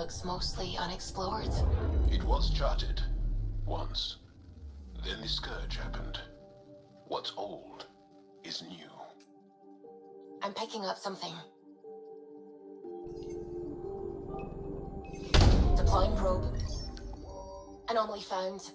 looks mostly unexplored. It was charted. Once. Then the scourge happened. What's old is new. I'm picking up something. Deploying probe. Anomaly found.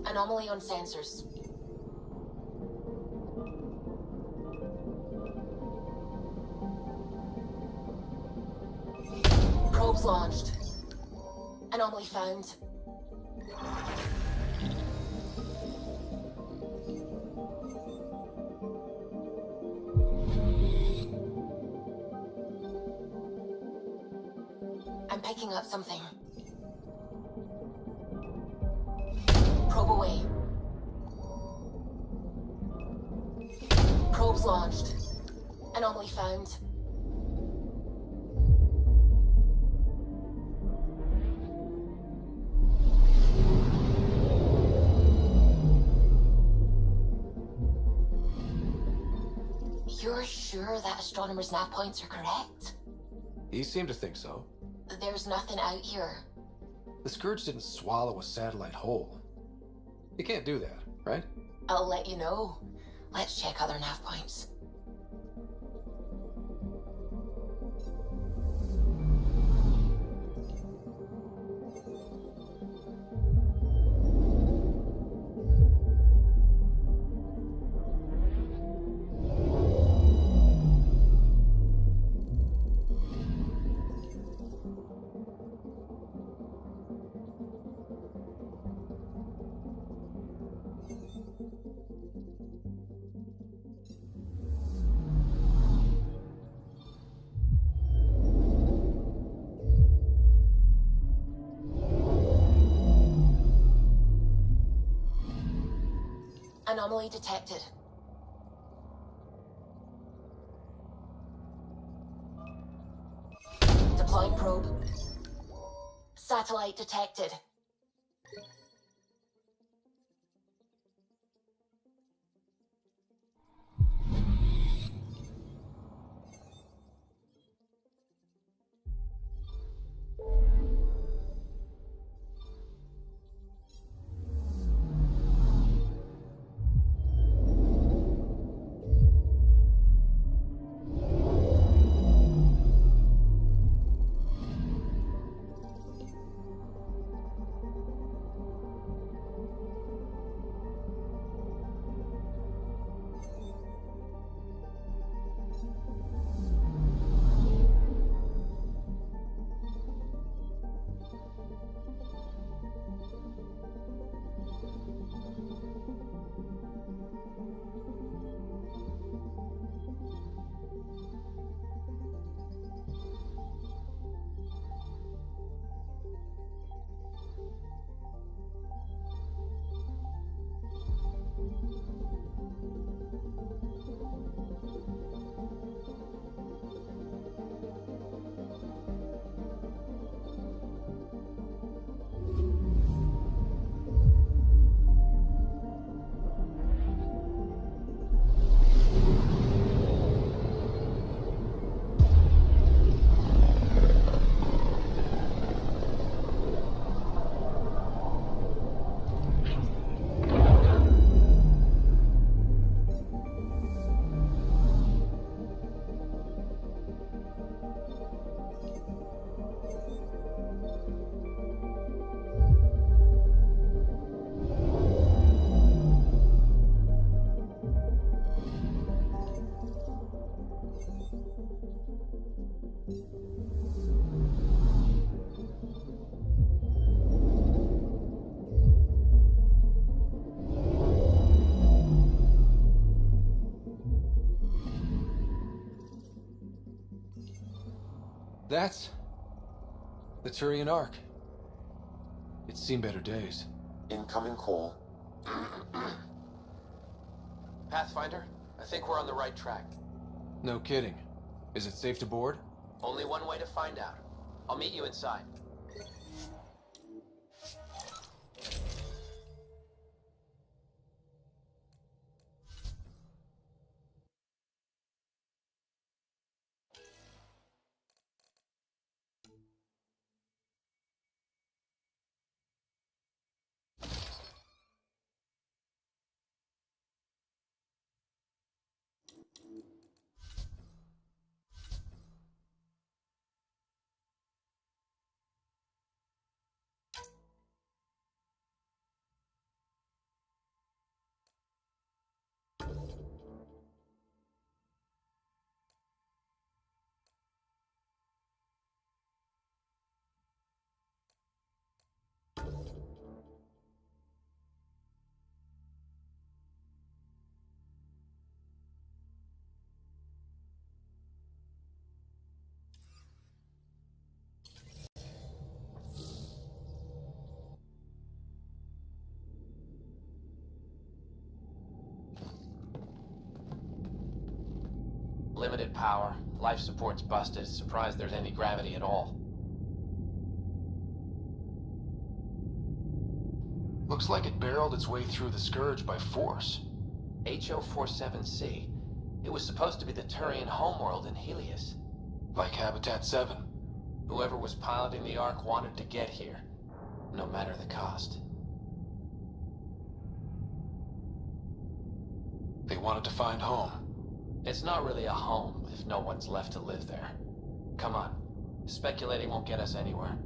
Anomaly on sensors. Probes launched. Anomaly found. I'm picking up something. Probe away. Probes launched. Anomaly found. You're sure that astronomer's nav points are correct? He seemed to think so. There's nothing out here. The Scourge didn't swallow a satellite whole. You can't do that, right? I'll let you know. Let's check other nav points. Anomaly detected. Deploying probe. Satellite detected. That's the Turian Ark. It's seen better days. Incoming call. Pathfinder, I think we're on the right track. No kidding. Is it safe to board? Only one way to find out. I'll meet you inside. Limited power. Life support's busted. Surprised there's any gravity at all. Looks like it barreled its way through the Scourge by force. HO47C. It was supposed to be the Turian homeworld in Helios. Like Habitat 7. Whoever was piloting the Ark wanted to get here, no matter the cost. They wanted to find home. It's not really a home if no one's left to live there. Come on. Speculating won't get us anywhere.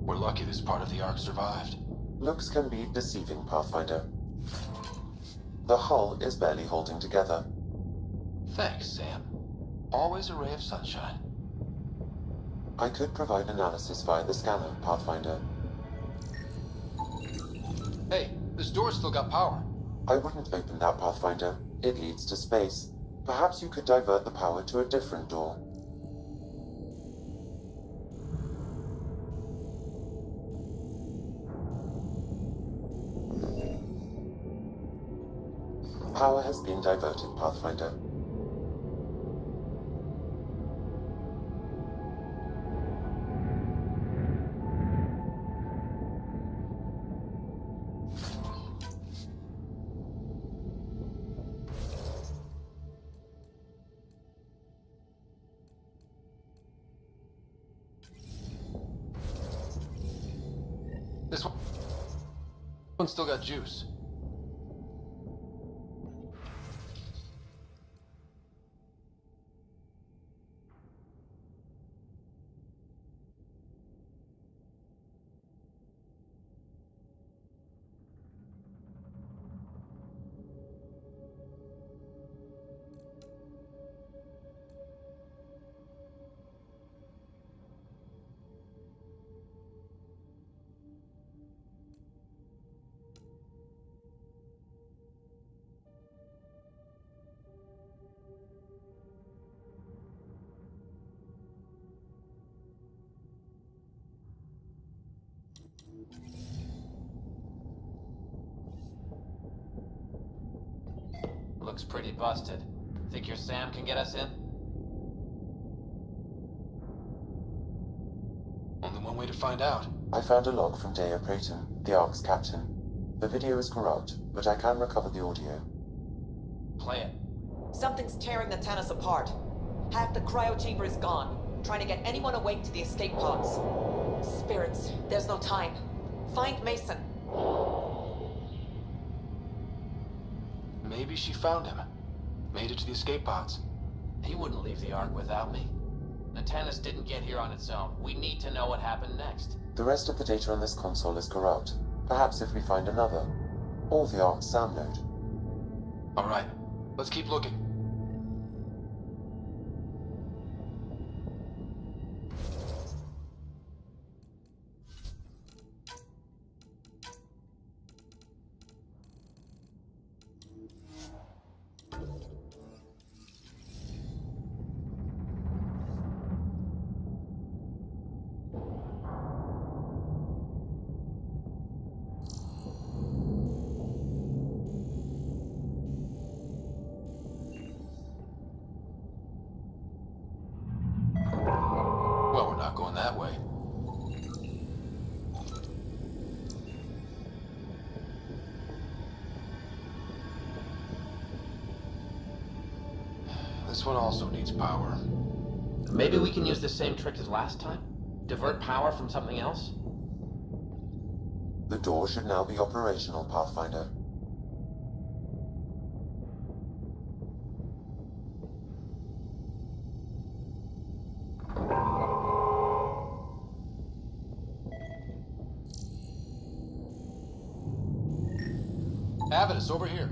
We're lucky this part of the Ark survived. Looks can be deceiving, Pathfinder. The hull is barely holding together. Thanks, Sam. Always a ray of sunshine. I could provide analysis via the scanner, Pathfinder. Hey, this door's still got power. I wouldn't open that, Pathfinder. It leads to space. Perhaps you could divert the power to a different door. Power has been diverted, Pathfinder. This one's still got juice. Looks pretty busted. Think your Sam can get us in? Only one way to find out. I found a log from Dea Prayton, the Ark's captain. The video is corrupt, but I can recover the audio. Play it. Something's tearing the Tannis apart. Half the cryo chamber is gone, trying to get anyone awake to the escape pods. Spirits, there's no time. Find Mason. Maybe she found him. Made it to the escape pods. He wouldn't leave the Ark without me. Natanus didn't get here on its own. We need to know what happened next. The rest of the data on this console is corrupt. Perhaps if we find another. Or the Ark's sound node. Alright, let's keep looking. This one also needs power. Maybe we can use the same trick as last time? Divert power from something else? The door should now be operational, Pathfinder. Avidus, over here.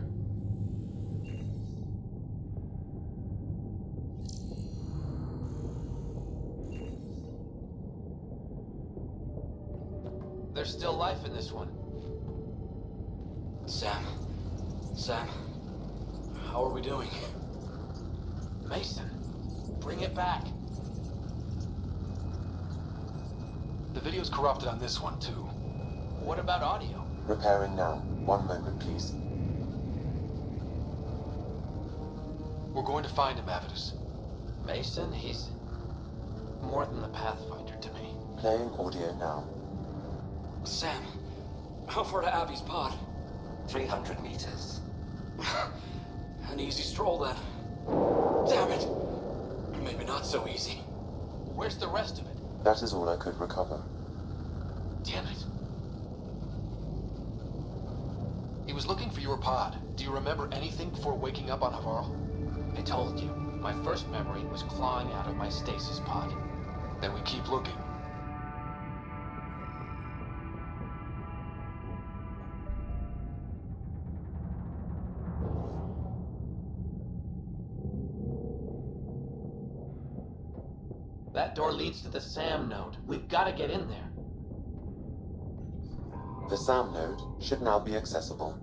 There's still life in this one. Sam, how are we doing? Mason, bring it back. The video's corrupted on this one, too. What about audio? Repairing now. 1 moment, please. We're going to find him, Avidus. Mason, he's more than the Pathfinder to me. Playing audio now. Sam, how far to Abby's pod? 300 meters. An easy stroll then. Damn it! Maybe not so easy. Where's the rest of it? That is all I could recover. Damn it. He was looking for your pod. Do you remember anything before waking up on Havarl? I told you. My first memory was clawing out of my stasis pod. Then we keep looking. That door leads to the SAM node. We've got to get in there. The SAM node should now be accessible.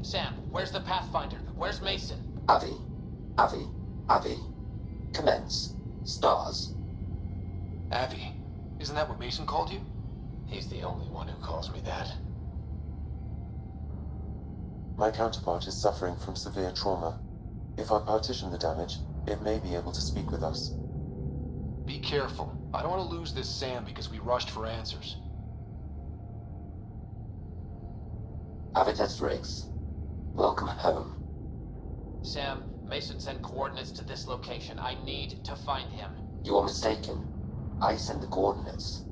Sam, where's the Pathfinder? Where's Mason? Avi. Commence. Stars. Avi, isn't that what Mason called you? He's the only one who calls me that. My counterpart is suffering from severe trauma. If I partition the damage, it may be able to speak with us. Be careful. I don't want to lose this Sam because we rushed for answers. Avitus Riggs. Welcome home. Sam, Mason sent coordinates to this location. I need to find him. You are mistaken. I send the coordinates.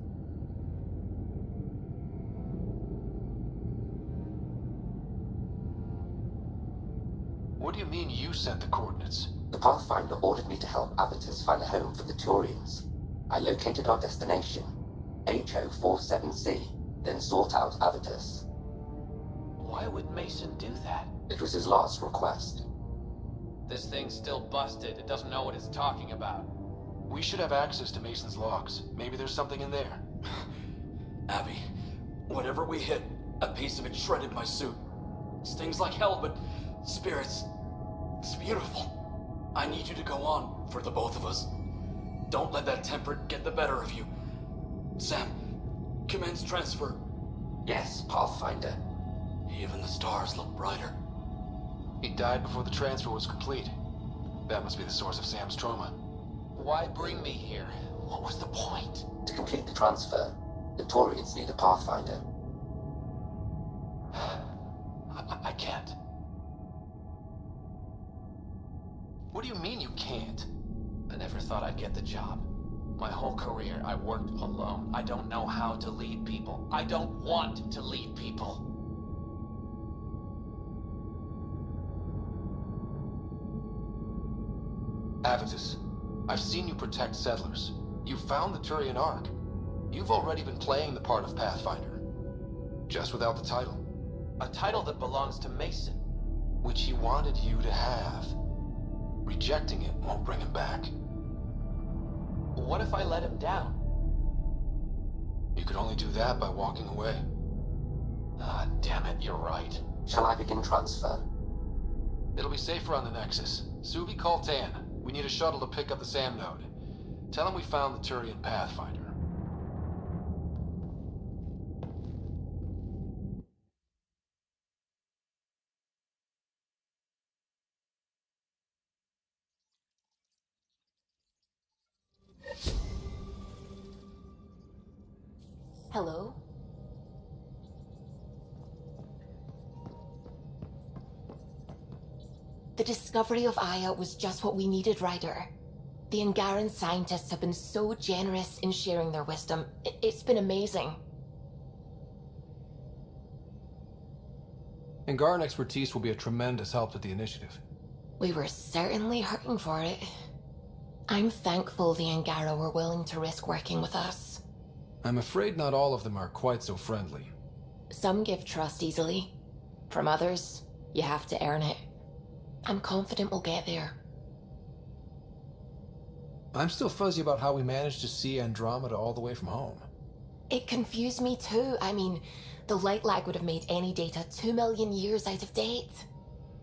What do you mean you sent the coordinates? The Pathfinder ordered me to help Avitus find a home for the Turians. I located our destination, HO47C, then sought out Avitus. Why would Mason do that? It was his last request. This thing's still busted. It doesn't know what it's talking about. We should have access to Mason's logs. Maybe there's something in there. Abby, whatever we hit, a piece of it shredded my suit. Stings like hell, but spirits, it's beautiful. I need you to go on for the both of us. Don't let that temper get the better of you. Sam, commence transfer. Yes, Pathfinder. Even the stars look brighter. He died before the transfer was complete. That must be the source of Sam's trauma. Why bring me here? What was the point? To complete the transfer, the Turians need a Pathfinder. I can't. What do you mean you can't? I never thought I'd get the job. My whole career, I worked alone. I don't know how to lead people. I don't want to lead people. Avitus, I've seen you protect settlers. You found the Turian Ark. You've already been playing the part of Pathfinder. Just without the title. A title that belongs to Mason. Which he wanted you to have. Rejecting it won't bring him back. What if I let him down? You could only do that by walking away. Ah, damn it, you're right. Shall I begin transfer? It'll be safer on the Nexus. Suvi, call Tan. We need a shuttle to pick up the SAM node. Tell him we found the Turian Pathfinder. Hello? The discovery of Aya was just what we needed, Ryder. The Angaran scientists have been so generous in sharing their wisdom. It's been amazing. Angaran expertise will be a tremendous help to the initiative. We were certainly hurting for it. I'm thankful the Angara were willing to risk working with us. I'm afraid not all of them are quite so friendly. Some give trust easily. From others, you have to earn it. I'm confident we'll get there. I'm still fuzzy about how we managed to see Andromeda all the way from home. It confused me too. I mean, the light lag would have made any data 2 million years out of date.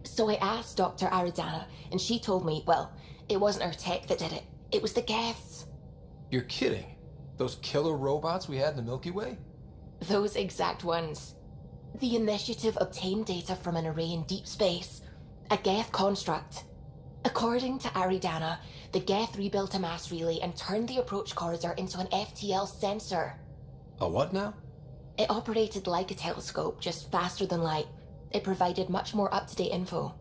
So I asked Dr. Aridana, and she told me, well, it wasn't our tech that did it. It was the Geths. You're kidding? Those killer robots we had in the Milky Way? Those exact ones. The initiative obtained data from an array in deep space, a Geth construct. According to Aridana, the Geth rebuilt a mass relay and turned the approach corridor into an FTL sensor. A what now? It operated like a telescope, just faster than light. It provided much more up-to-date info.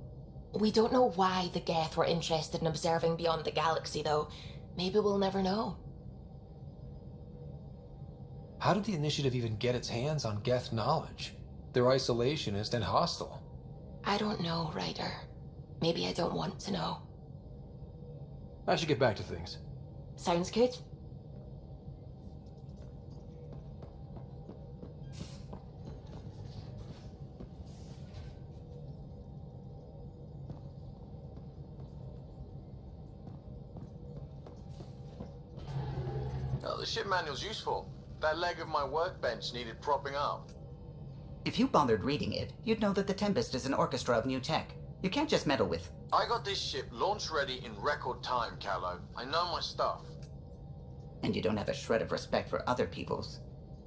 We don't know why the Geth were interested in observing beyond the galaxy, though. Maybe we'll never know. How did the initiative even get its hands on Geth knowledge? They're isolationist and hostile. I don't know, Ryder. Maybe I don't want to know. I should get back to things. Sounds good. Oh, the ship manual's useful. That leg of my workbench needed propping up. If you bothered reading it, you'd know that the Tempest is an orchestra of new tech. You can't just meddle with... I got this ship launch ready in record time, Callow. I know my stuff. And you don't have a shred of respect for other people's.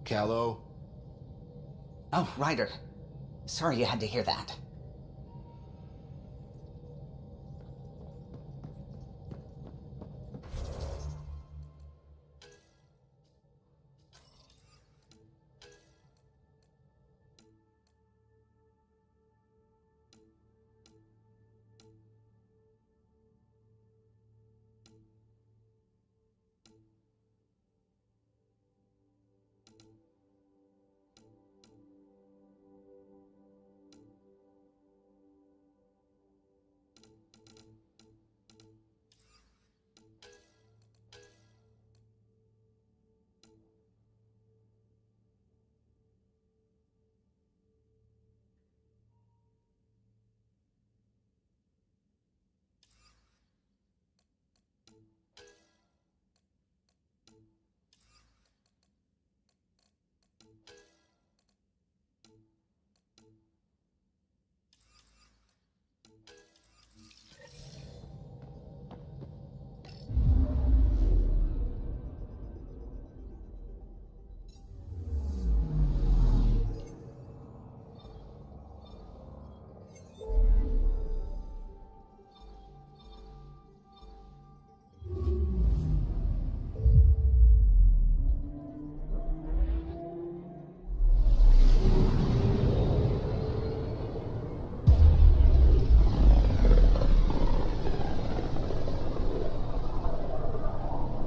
Callow. Oh, Ryder. Sorry you had to hear that.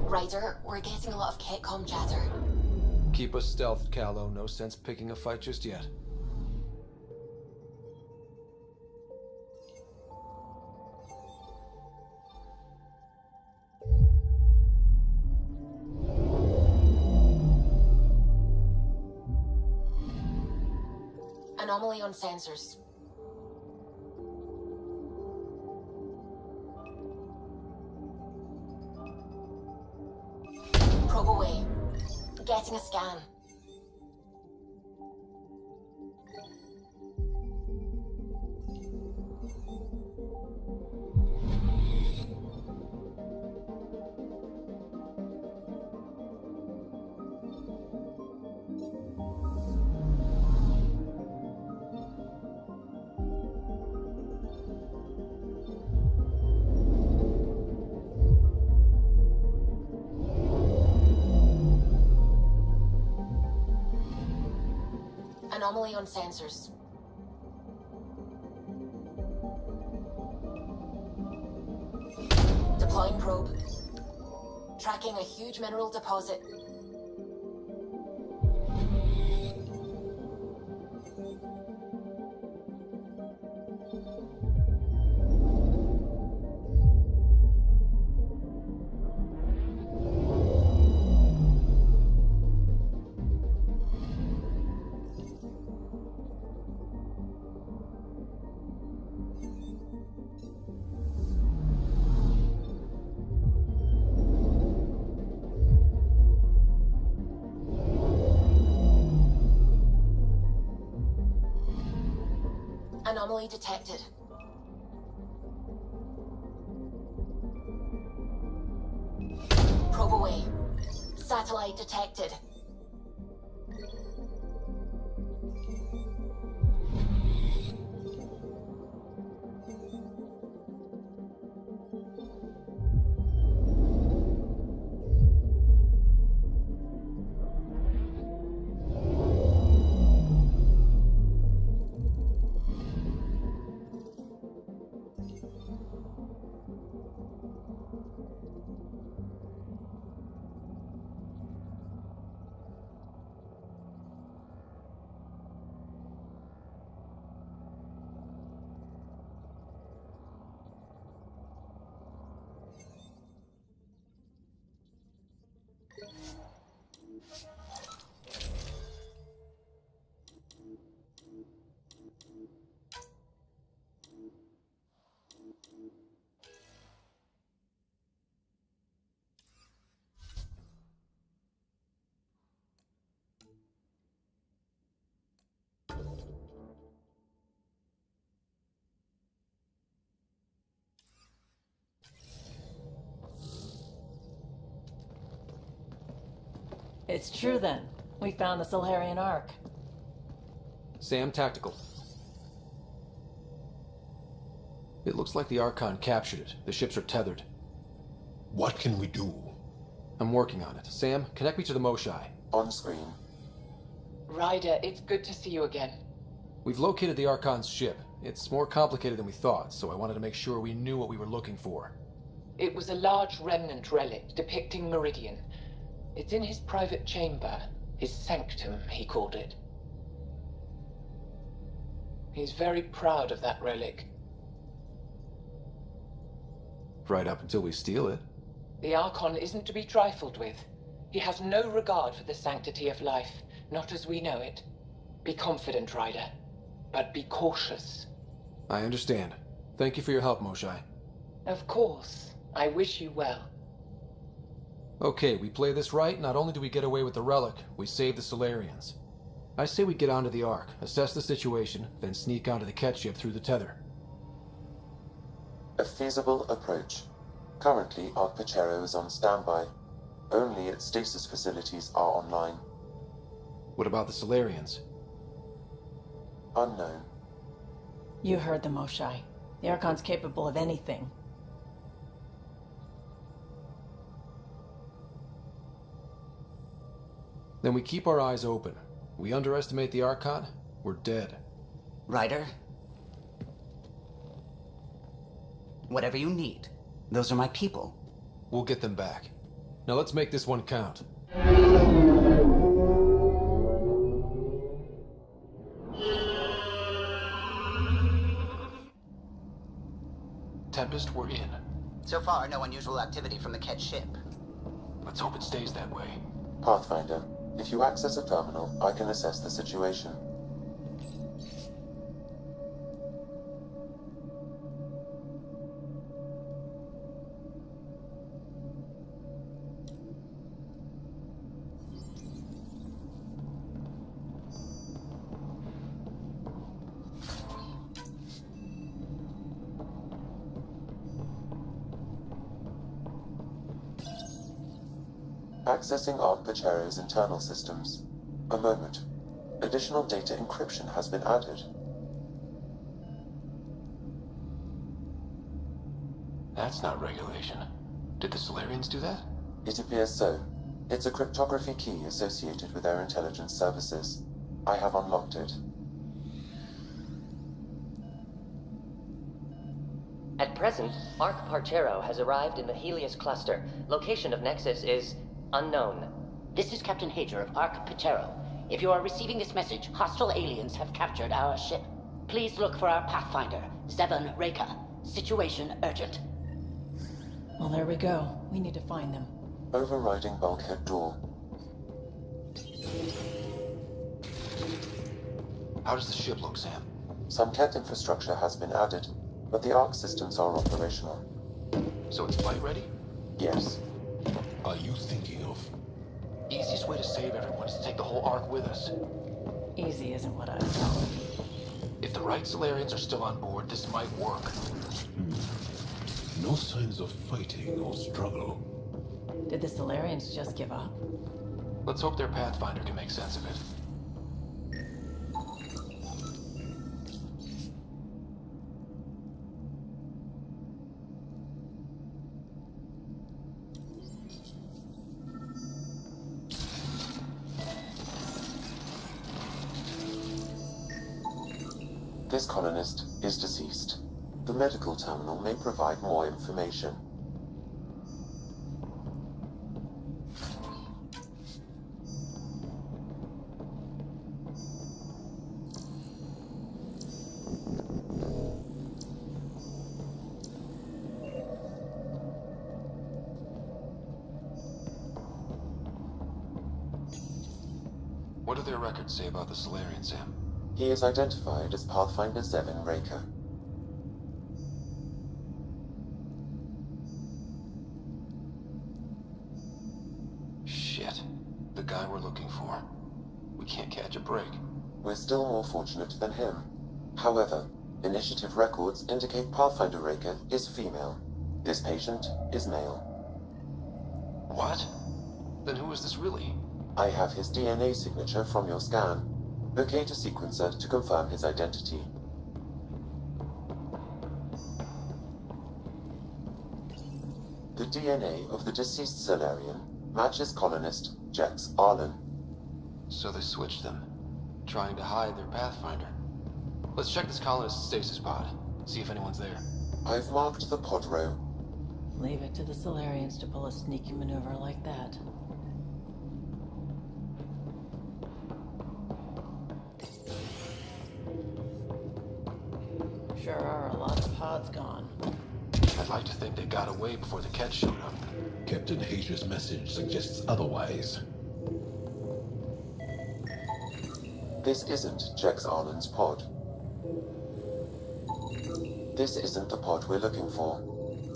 Ryder, we're getting a lot of Ketcom chatter. Keep us stealthed, Callow. No sense picking a fight just yet. Anomaly on sensors. Probe away. Getting a scan. Anomaly on sensors. Deploying probe. Tracking a huge mineral deposit. Anomaly detected. Probe away. Satellite detected. It's true then. We found the Solarian Ark. Sam, tactical. It looks like the Archon captured it. The ships are tethered. What can we do? I'm working on it. Sam, connect me to the Moshai. On screen. Ryder, it's good to see you again. We've located the Archon's ship. It's more complicated than we thought, so I wanted to make sure we knew what we were looking for. It was a large remnant relic depicting Meridian. It's in his private chamber. His sanctum, he called it. He's very proud of that relic. Right up until we steal it. The Archon isn't to be trifled with. He has no regard for the sanctity of life, not as we know it. Be confident, Ryder, but be cautious. I understand. Thank you for your help, Moshai. Of course. I wish you well. Okay, we play this right, not only do we get away with the relic, we save the Solarians. I say we get onto the Ark, assess the situation, then sneak onto the Ket ship through the tether. A feasible approach. Currently, Ark Pachero is on standby. Only its stasis facilities are online. What about the Solarians? Unknown. You heard the Moshai. The Archon's capable of anything. Then we keep our eyes open. We underestimate the Archon, we're dead. Ryder? Whatever you need. Those are my people. We'll get them back. Now let's make this one count. Tempest, we're in. So far, no unusual activity from the Ket ship. Let's hope it stays that way. Pathfinder, if you access a terminal, I can assess the situation. Accessing Ark Pachero's internal systems. A moment. Additional data encryption has been added. That's not regulation. Did the Solarians do that? It appears so. It's a cryptography key associated with their intelligence services. I have unlocked it. At present, Arc Parchero has arrived in the Helios cluster. Location of Nexus is unknown. This is Captain Hager of Arc Pachero. If you are receiving this message, hostile aliens have captured our ship. Please look for our Pathfinder, Zevon Reka. Situation urgent. Well, there we go. We need to find them. Overriding bulkhead door. How does the ship look, Sam? Some tech infrastructure has been added, but the Arc systems are operational. So it's flight ready? Yes. Are you thinking of? Easiest way to save everyone is to take the whole Ark with us. Easy isn't what I thought. If the right Solarians are still on board, this might work. No signs of fighting or struggle. Did the Solarians just give up? Let's hope their Pathfinder can make sense of it. This colonist is deceased. The medical terminal may provide more information. What do their records say about the Solarian, Sam? He is identified as Pathfinder Zevon Reka. Shit. The guy we're looking for. We can't catch a break. We're still more fortunate than him. However, initiative records indicate Pathfinder Reka is female. This patient is male. What? Then who is this really? I have his DNA signature from your scan. Locate a sequencer to confirm his identity. The DNA of the deceased Solarian matches colonist Jex Arlen. So they switched them, trying to hide their Pathfinder. Let's check this colonist's stasis pod, see if anyone's there. I've marked the pod row. Leave it to the Solarians to pull a sneaky maneuver like that. Sure are a lot of pods gone. I'd like to think they got away before the Ket showed up. Captain Hager's message suggests otherwise. This isn't Jex Arlen's pod. This isn't the pod we're looking for.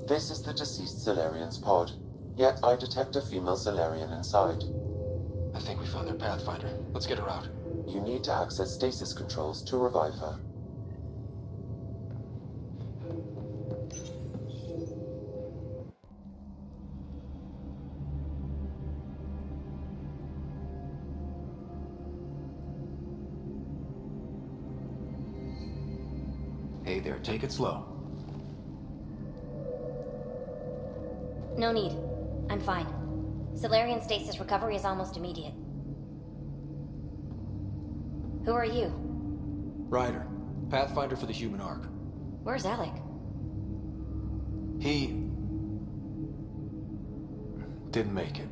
This is the deceased Solarian's pod. Yet I detect a female Solarian inside. I think we found their Pathfinder. Let's get her out. You need to access stasis controls to revive her. Hey there, take it slow. No need. I'm fine. Solarian stasis recovery is almost immediate. Who are you? Ryder, Pathfinder for the human Ark. Where's Alec? He didn't make it.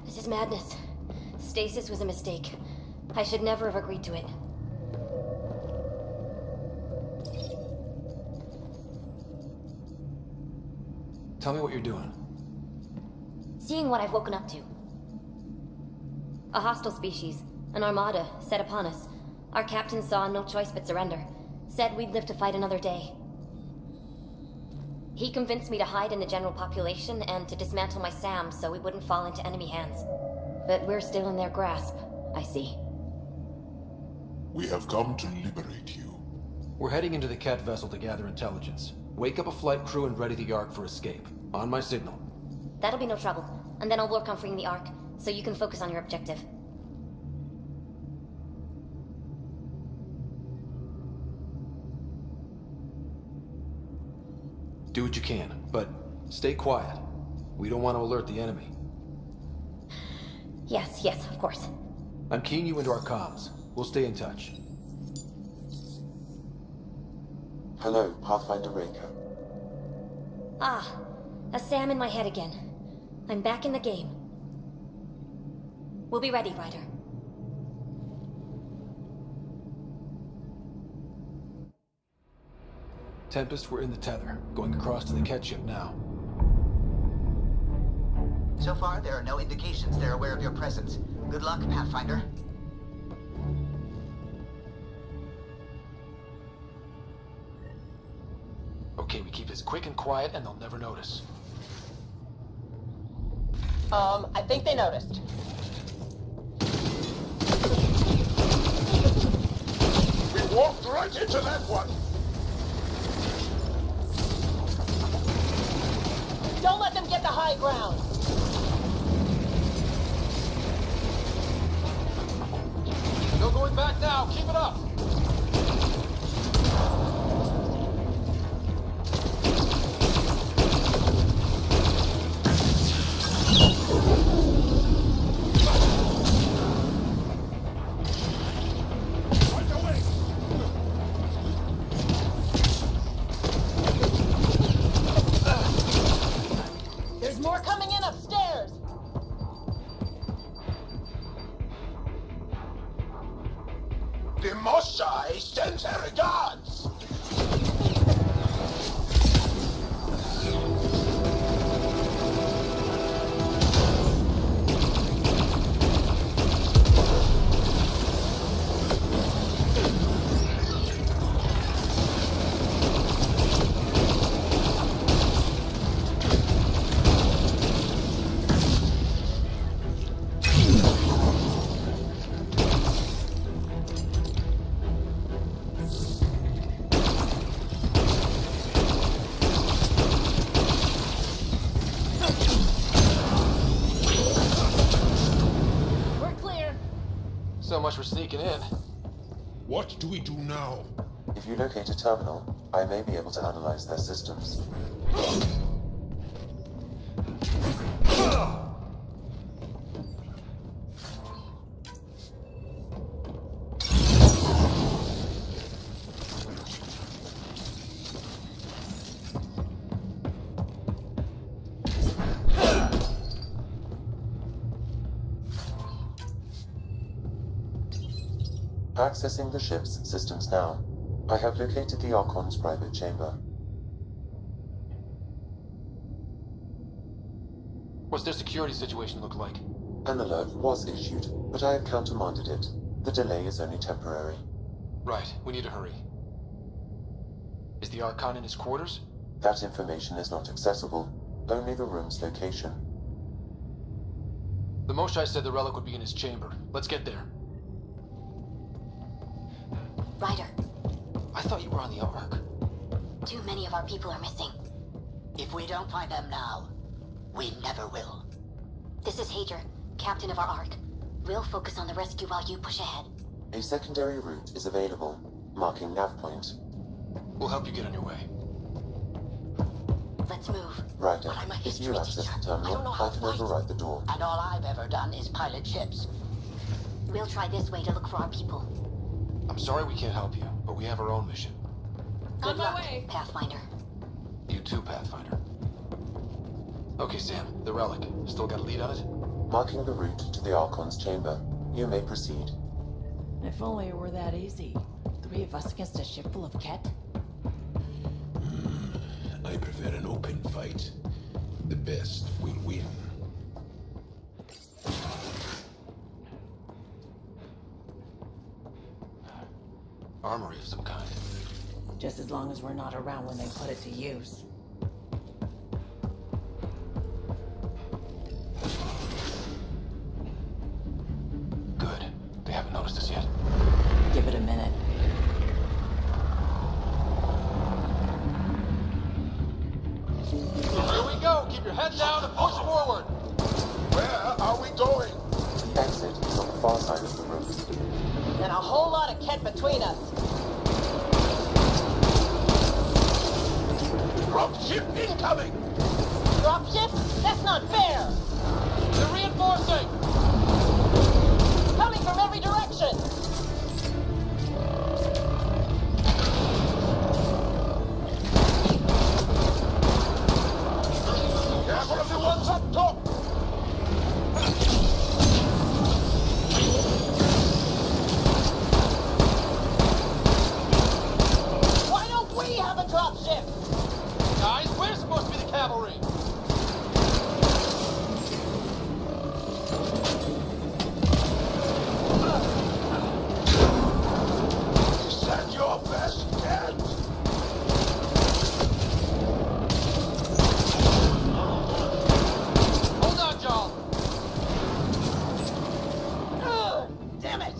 This is madness. Stasis was a mistake. I should never have agreed to it. Tell me what you're doing. Seeing what I've woken up to. A hostile species, an armada, set upon us. Our captain saw no choice but surrender. Said we'd live to fight another day. He convinced me to hide in the general population and to dismantle my SAM so we wouldn't fall into enemy hands. But we're still in their grasp, I see. We have come to liberate you. We're heading into the Ket vessel to gather intelligence. Wake up a flight crew and ready the Ark for escape. On my signal. That'll be no trouble. And then I'll work on freeing the Ark, so you can focus on your objective. Do what you can, but stay quiet. We don't want to alert the enemy. Yes, of course. I'm keying you into our comms. We'll stay in touch. Hello, Pathfinder Raker. Ah, a Sam in my head again. I'm back in the game. We'll be ready, Ryder. Tempest, we're in the tether, going across to the Ket ship now. So far, there are no indications they're aware of your presence. Good luck, Pathfinder. Okay, we keep this quick and quiet and they'll never notice. I think they noticed. We walked right into that one! Don't let them get the high ground! No going back now! Keep it up! There's more coming in upstairs! The Mosai sends her regards! So much for sneaking in. What do we do now? If you locate a terminal, I may be able to analyze their systems. Accessing the ship's systems now. I have located the Archon's private chamber. What's their security situation look like? An alert was issued, but I have countermanded it. The delay is only temporary. Right, we need to hurry. Is the Archon in his quarters? That information is not accessible, only the room's location. The Moshai said the relic would be in his chamber. Let's get there. Ryder, I thought you were on the Ark. Too many of our people are missing. If we don't find them now, we never will. This is Hager, captain of our Ark. We'll focus on the rescue while you push ahead. A secondary route is available, marking nav point. We'll help you get on your way. Let's move. Right, But I'm a if history you access teacher. the terminal, I don't know how I can to fight. override the door. And all I've ever done is pilot ships. We'll try this way to look for our people. I'm sorry we can't help you, but we have our own mission. Good luck, Pathfinder. You too, Pathfinder. Okay, Sam, the relic. Still got a lead on it? Marking the route to the Archon's chamber. You may proceed. If only it were that easy. 3 of us against a ship full of Ket? I prefer an open fight. The best will win. Armory of some kind. Just as long as we're not around when they put it to use. Good. They haven't noticed us yet. Give it a minute. Here we go! Keep your head down and push forward! Where are we going? The exit is on the far side of the room. And a whole lot of Ket between us. Dropship incoming! dropship? That's not fair! They're reinforcing! Coming from every direction! Careful of the ones up top! Why don't we have a dropship? Guys, we're supposed to be the cavalry! Is that your best chance? Hold on, John! Damn it!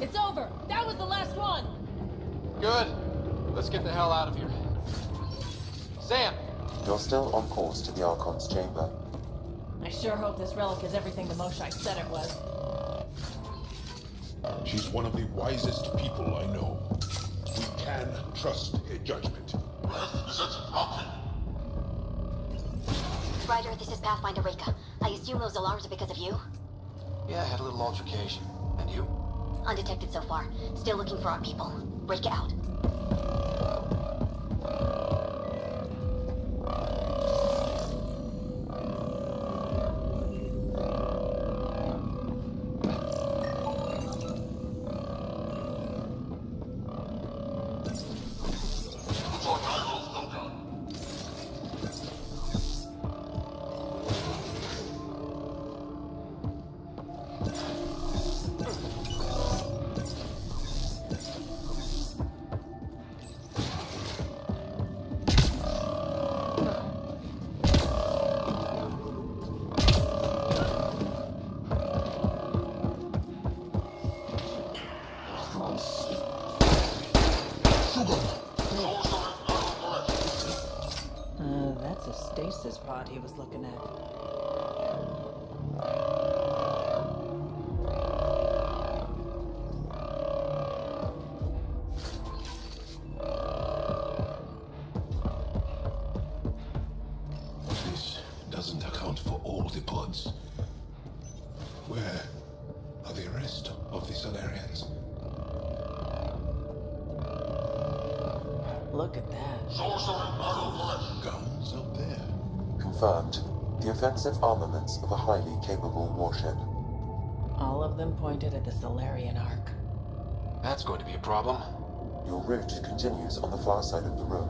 It's over! That was the last one! Good. Let's get the hell out of here. Sam! You're still on course to the Archon's chamber. I sure hope this relic is everything the Moshai said it was. She's one of the wisest people I know. We can trust her judgment. Ryder, this is Pathfinder Reka. I assume those alarms are because of you? Yeah, I had a little altercation. And you? Undetected so far. Still looking for our people. Break it out. That's a stasis pod he was looking at. This doesn't account for all the pods. Where are the rest of the Solarians? Look at that. Guns up there. Confirmed. The offensive armaments of a highly capable warship. All of them pointed at the Solarian Ark. That's going to be a problem. Your route continues on the far side of the room.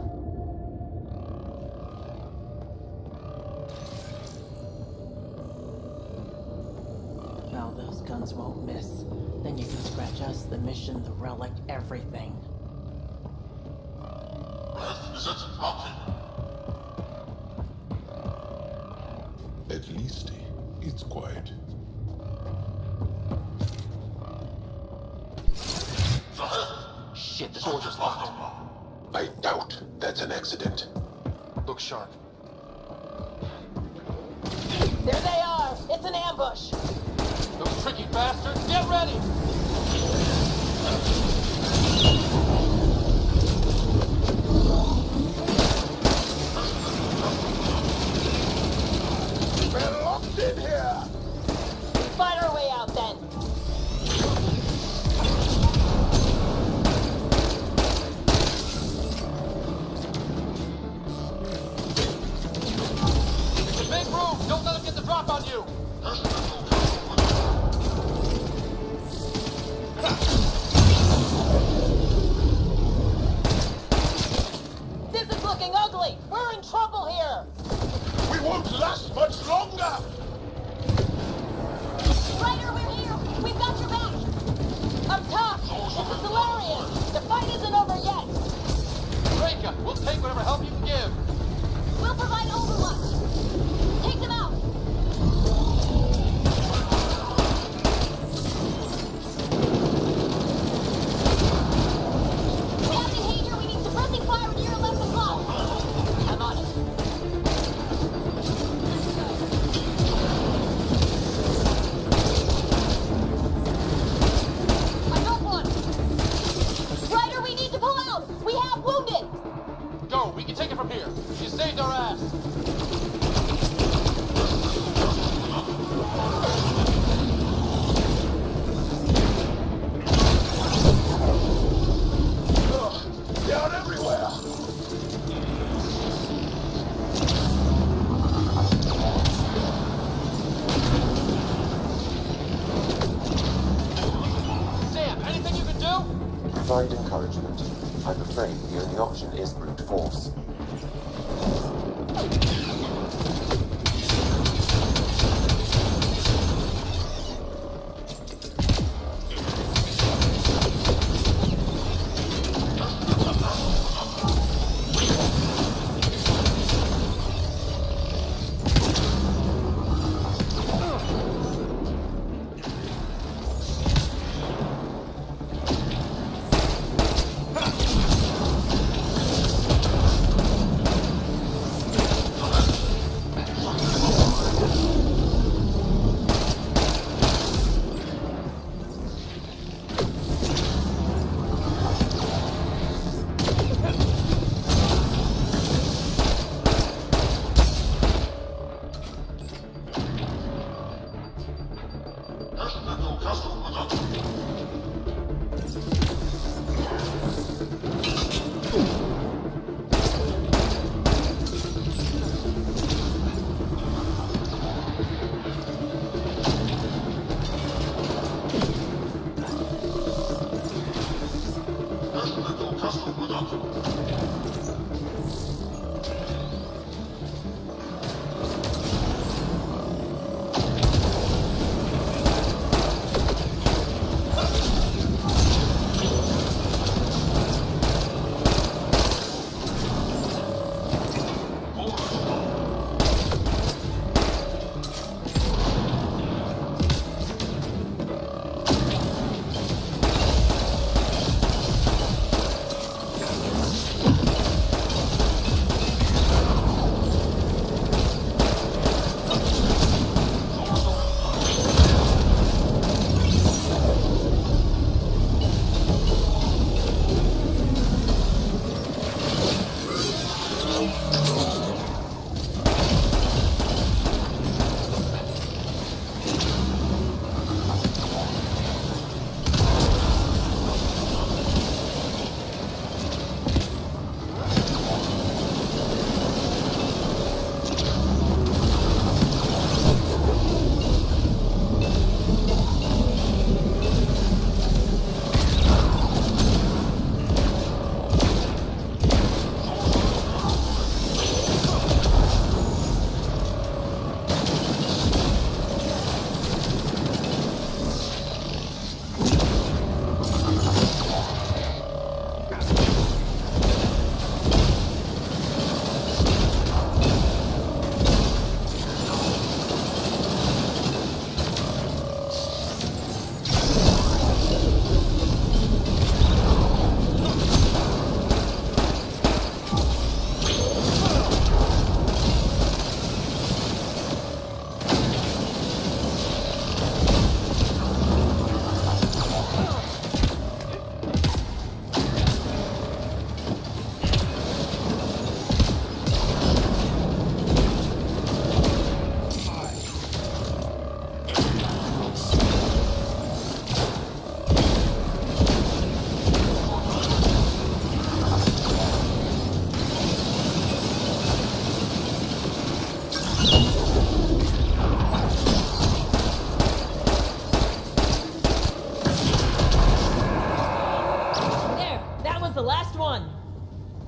Well, those guns won't miss. Then you can scratch us, the mission, the relic, everything. At least it's quiet. Shit, the door just locked. I doubt that's an accident. Look sharp. There they are! It's an ambush! Those tricky bastards, get ready! We're locked in here! Fight our way out then! provide encouragement, I'm afraid the only option is brute force.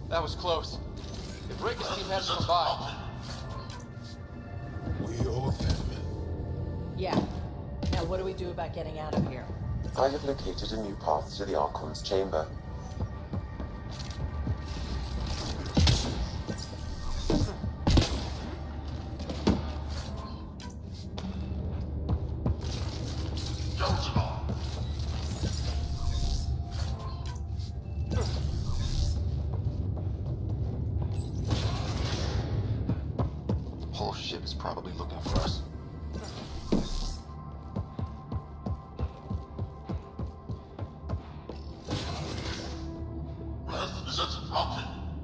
That was close. If Rika's team hadn't come by... We owe them. Yeah. Now what do we do about getting out of here? I have located a new path to the Archon's chamber. Whole ship is probably looking for us.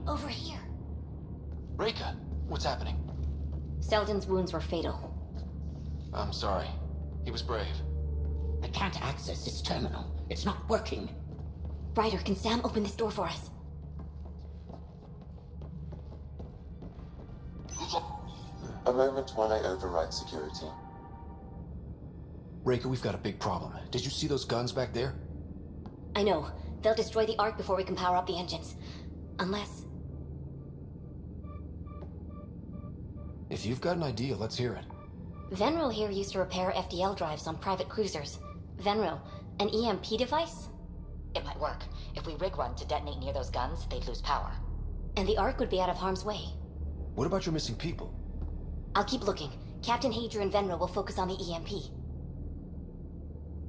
Over here. Rika, what's happening? Selden's wounds were fatal. I'm sorry. He was brave. I can't access this terminal. It's not working. Ryder, can Sam open this door for us? A moment while I override security. Rika, we've got a big problem. Did you see those guns back there? I know. They'll destroy the Ark before we can power up the engines. Unless... If you've got an idea, let's hear it. Venril here used to repair FDL drives on private cruisers. Venril, an EMP device? It might work. If we rig one to detonate near those guns, they'd lose power. And the Ark would be out of harm's way. What about your missing people? I'll keep looking. Captain Hadra and Venril will focus on the EMP.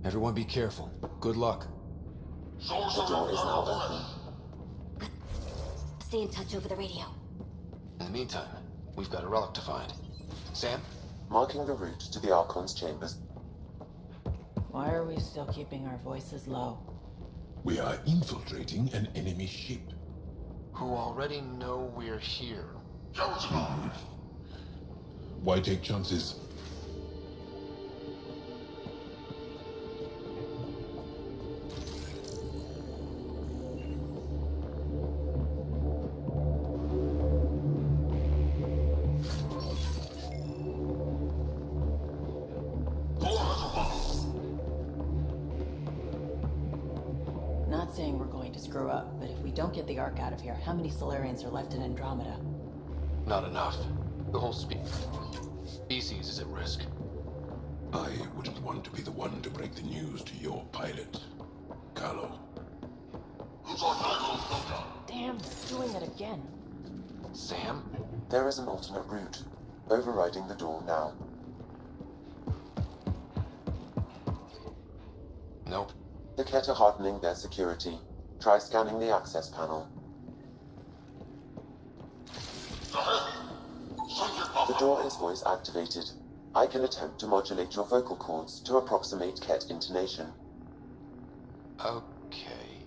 Everyone be careful. Good luck. The door is now open. Stay in touch over the radio. In the meantime, we've got a relic to find. Sam? Marking the route to the Archon's chambers. Why are we still keeping our voices low? We are infiltrating an enemy ship. Who already know we're here. Why take chances? Not saying we're going to screw up, but if we don't get the Ark out of here, how many Solarians are left in Andromeda? Not enough. The whole species is at risk. I wouldn't want to be the one to break the news to your pilot, Carlo. Damn, doing it again. Sam? There is an alternate route, overriding the door now. Nope. The Ket are hardening their security. Try scanning the access panel. The door is voice activated. I can attempt to modulate your vocal cords to approximate Ket intonation. Okay.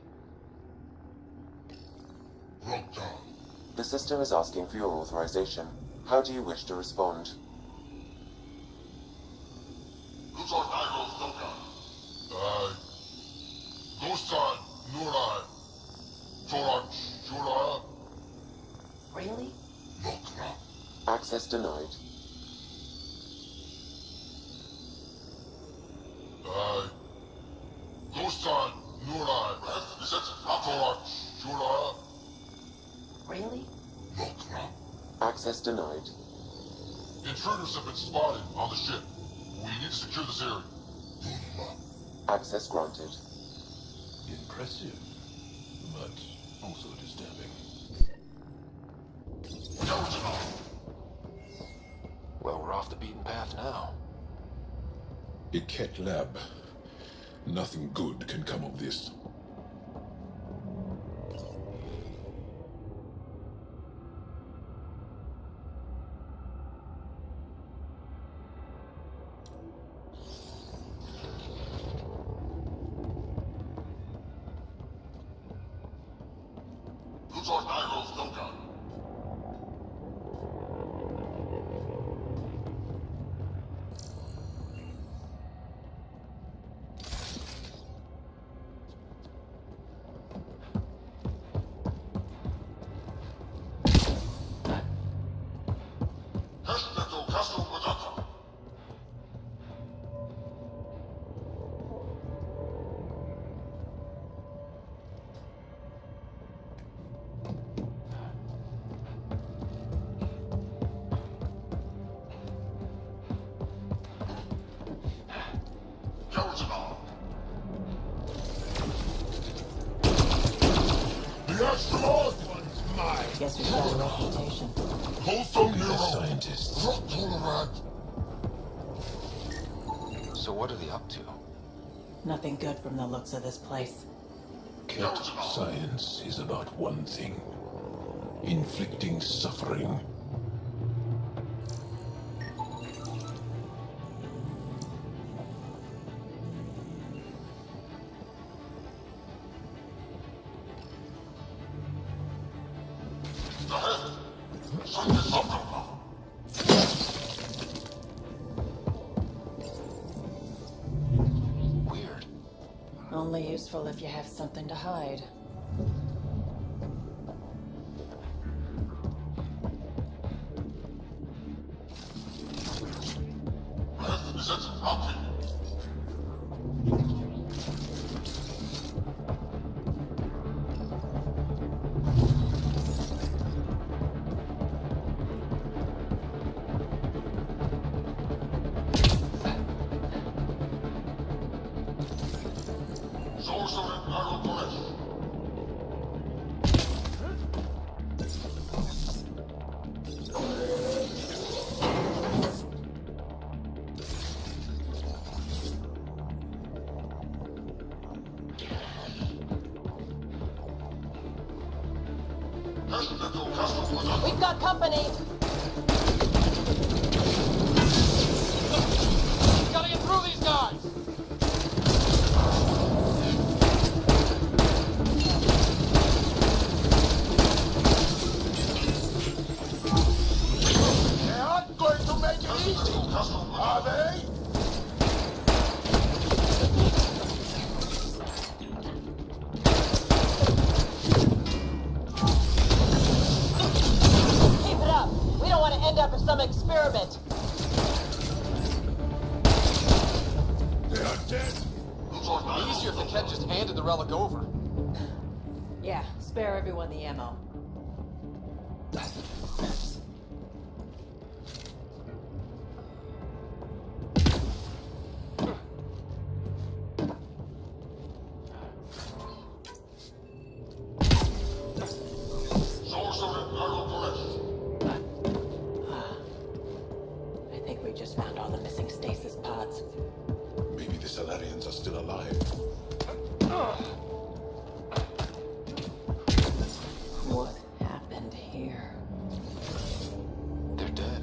The system is asking for your authorization. How do you wish to respond? Really? Access denied. Really? Access denied. Intruders have been spotted on the ship. We need to secure this area. Access granted. Impressive, but also disturbing. Well, we're off the beaten path now. A Ket lab. Nothing good can come of this. Guess we've got a reputation. Scientists. So what are they up to? Nothing good from the looks of this place. Ket science is about one thing. Inflicting suffering. Weird. Only useful if you have something to hide. We've got company. Gotta get through these guys! They aren't going to make it easy, are they? Keep it up. We don't want to end up in some experiment. They are dead. Easier if the Ket just handed the relic over. Yeah, spare everyone the ammo. I think we just found all the missing stasis pods. Maybe the Salarians are still alive. What happened here? They're dead.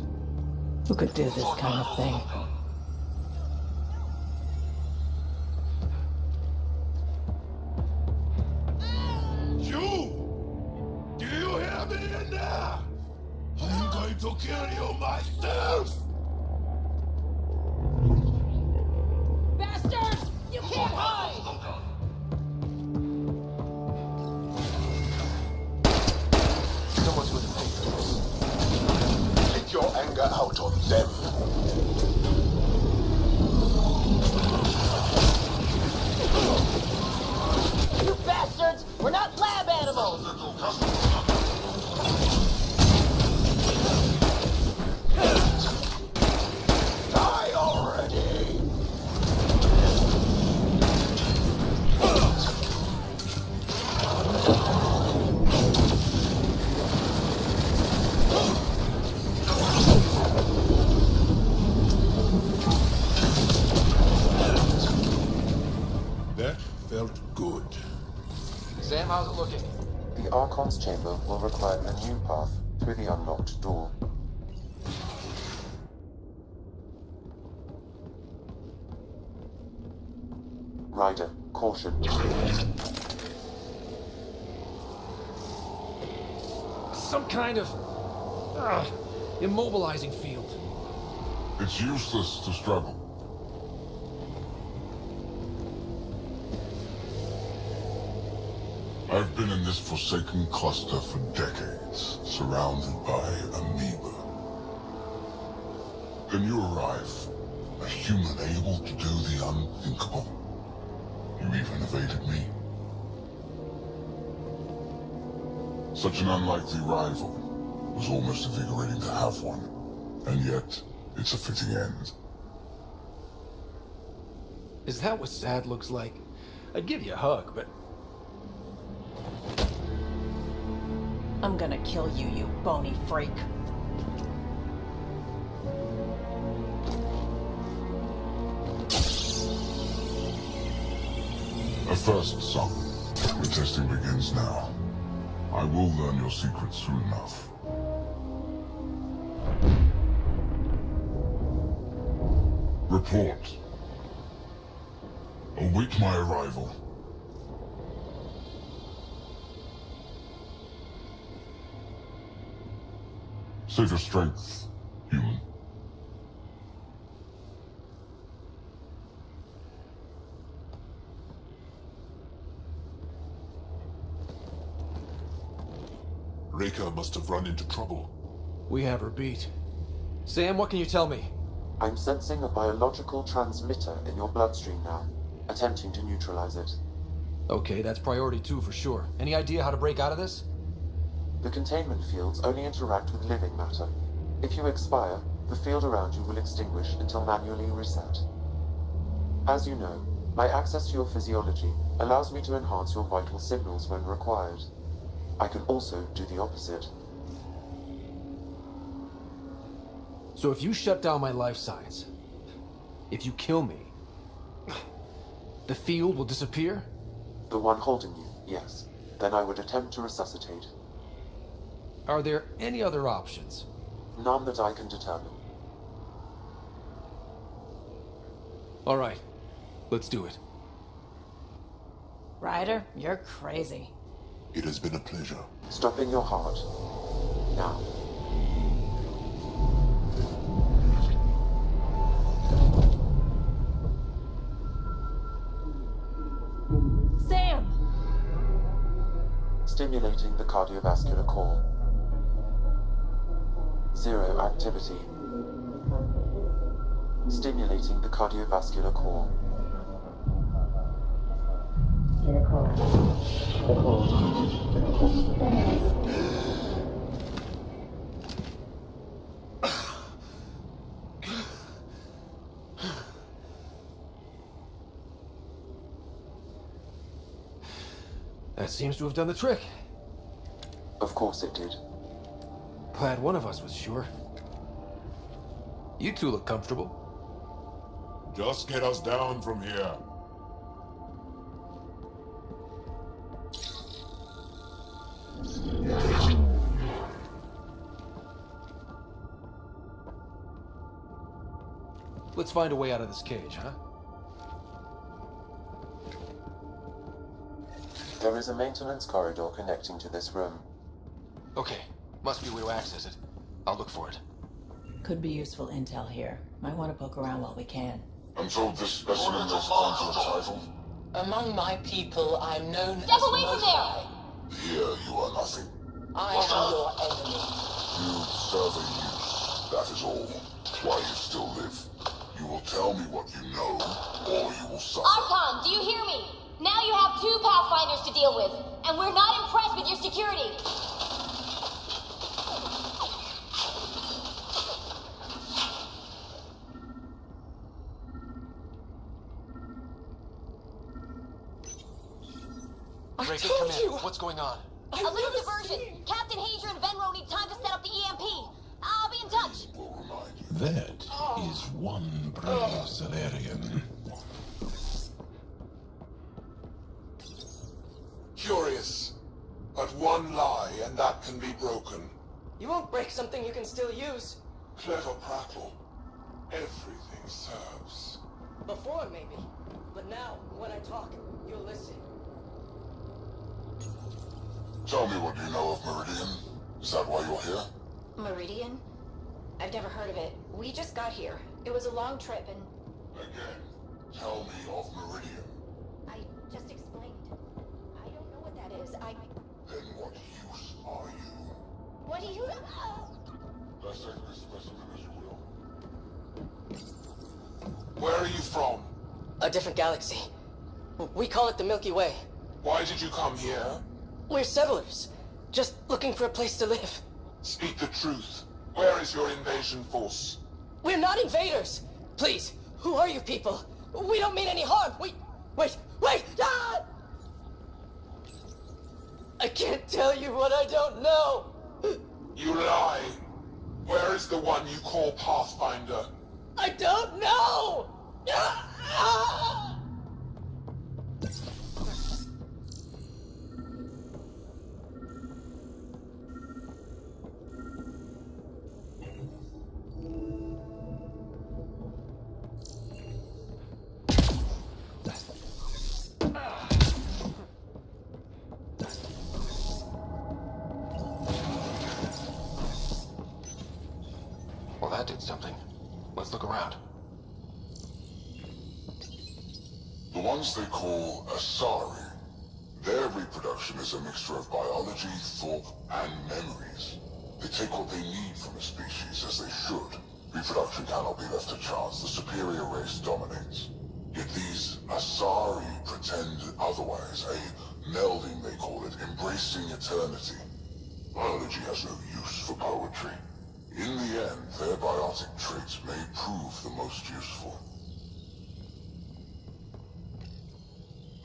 Who could do this kind of thing? You! Do you hear me in there? I'm going to kill you myself! Bastards! You can't hide! Someone's with the papers. Take your anger out on them. You bastards! We're not lab animals! Die already! That felt good. Sam, how's it looking? The Archon's chamber will require a new path through the unlocked door. Ryder, caution. Some kind of immobilizing field. It's useless to struggle. I've been in this forsaken cluster for decades, surrounded by amoeba. Then you arrive, a human able to do the unthinkable. You even evaded me. Such an unlikely rival. Was almost invigorating to have one. And yet, it's a fitting end. Is that what sad looks like? I'd give you a hug, but I'm gonna kill you, you bony freak. A first, son. Your testing begins now. I will learn your secrets soon enough. Report. Await my arrival. Save your strength, human. Reka must have run into trouble. we have her beat. Sam, what can you tell me? I'm sensing a biological transmitter in your bloodstream now, attempting to neutralize it. Okay, that's priority 2 for sure. Any idea how to break out of this? The containment fields only interact with living matter. If you expire, the field around you will extinguish until manually reset. As you know, My access to your physiology allows me to enhance your vital signals when required. I can also do the opposite. So if you shut down my life signs, if you kill me, the field will disappear? The one holding you, yes. Then I would attempt to resuscitate. Are there any other options? None that I can determine. All right, let's do it. Ryder, you're crazy. It has been a pleasure. Stopping your heart. Now. Sam! Stimulating the cardiovascular core. Zero activity. Stimulating the cardiovascular core. That seems to have done the trick. Of course it did. Glad one of us was sure. You two look comfortable. Just get us down from here. Let's find a way out of this cage, huh? There is a maintenance corridor connecting to this room. Okay, must be a way to access it. I'll look for it. Could be useful intel here. Might want to poke around while we can. I'm told this specimen has gone to a title. Among my people, I'm known Step as away from there! Here you are nothing. I am your enemy. You serve a use, that is all. Why you still live. You will tell me what you know, or you will suffer. Archon, do you hear me? Now you have 2 Pathfinders to deal with, and we're not impressed with your security. Drake, come in. What's going on? A little diversion. Captain Hager and Venro need time to set up the EMP. I'll be in touch. That is one brave Solarian. Curious. But one lie, and that can be broken. You won't break something you can still use. Clever prattle. Everything serves. Before, maybe. But now, when I talk, you'll listen. Tell me what you know of Meridian. Is that why you're here? Meridian? I've never heard of it. We just got here. It was a long trip and... Again, tell me of Meridian. I just explained. I don't know what that is. Then what use are you? What do you... Dissect this specimen as you will. Where are you from? A different galaxy. We call it the Milky Way. Why did you come here? We're settlers. Just looking for a place to live. Speak the truth. Where is your invasion force? We're not invaders! Please, who are you people? We don't mean any harm! Wait! Ah! I can't tell you what I don't know! You lie. Where is the one you call Pathfinder? I don't know! Ah! Well, that did something. Let's look around. The ones they call Asari. Their reproduction is a mixture of biology, thought, and memories. They take what they need from a species, as they should. Reproduction cannot be left to chance. The superior race dominates. Yet these Asari pretend otherwise. A melding, they call it, embracing eternity. Biology has no use for poetry. In the end, their biotic traits may prove the most useful.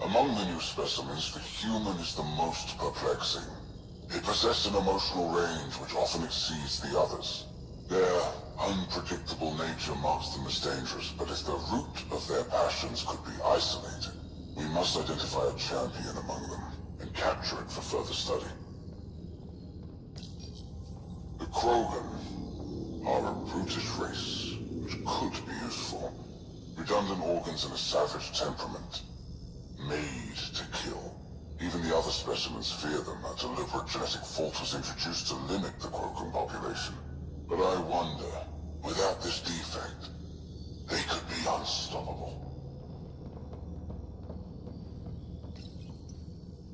Among the new specimens, the human is the most perplexing. They possess an emotional range which often exceeds the others. Their unpredictable nature marks them as dangerous, but if the root of their passions could be isolated, we must identify a champion among them and capture it for further study. The Krogan are a brutish race which could be useful. Redundant organs and a savage temperament. Made to kill. Even the other specimens fear them. A deliberate genetic fault was introduced to limit the Krogan population. But I wonder, without this defect, they could be unstoppable.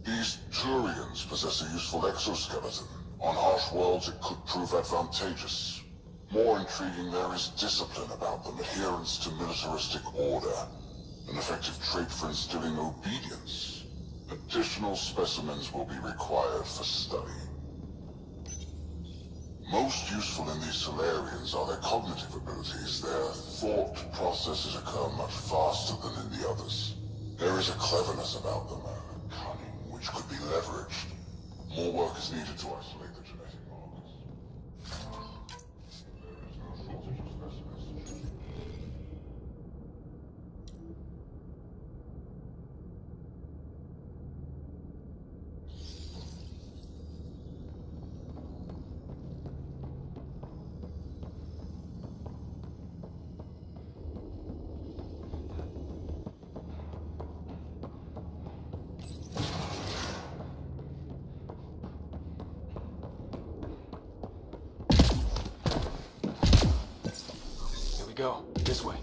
These Turians possess a useful exoskeleton. On harsh worlds, it could prove advantageous. More intriguing, there is discipline about them, adherence to militaristic order, an effective trait for instilling obedience. Additional specimens will be required for study. Most useful in these Solarians are their cognitive abilities. Their thought processes occur much faster than in the others. There is a cleverness about them, a cunning, which could be leveraged. More work is needed to isolate the genetic markers. There is no shortage of specimens. Go. This way.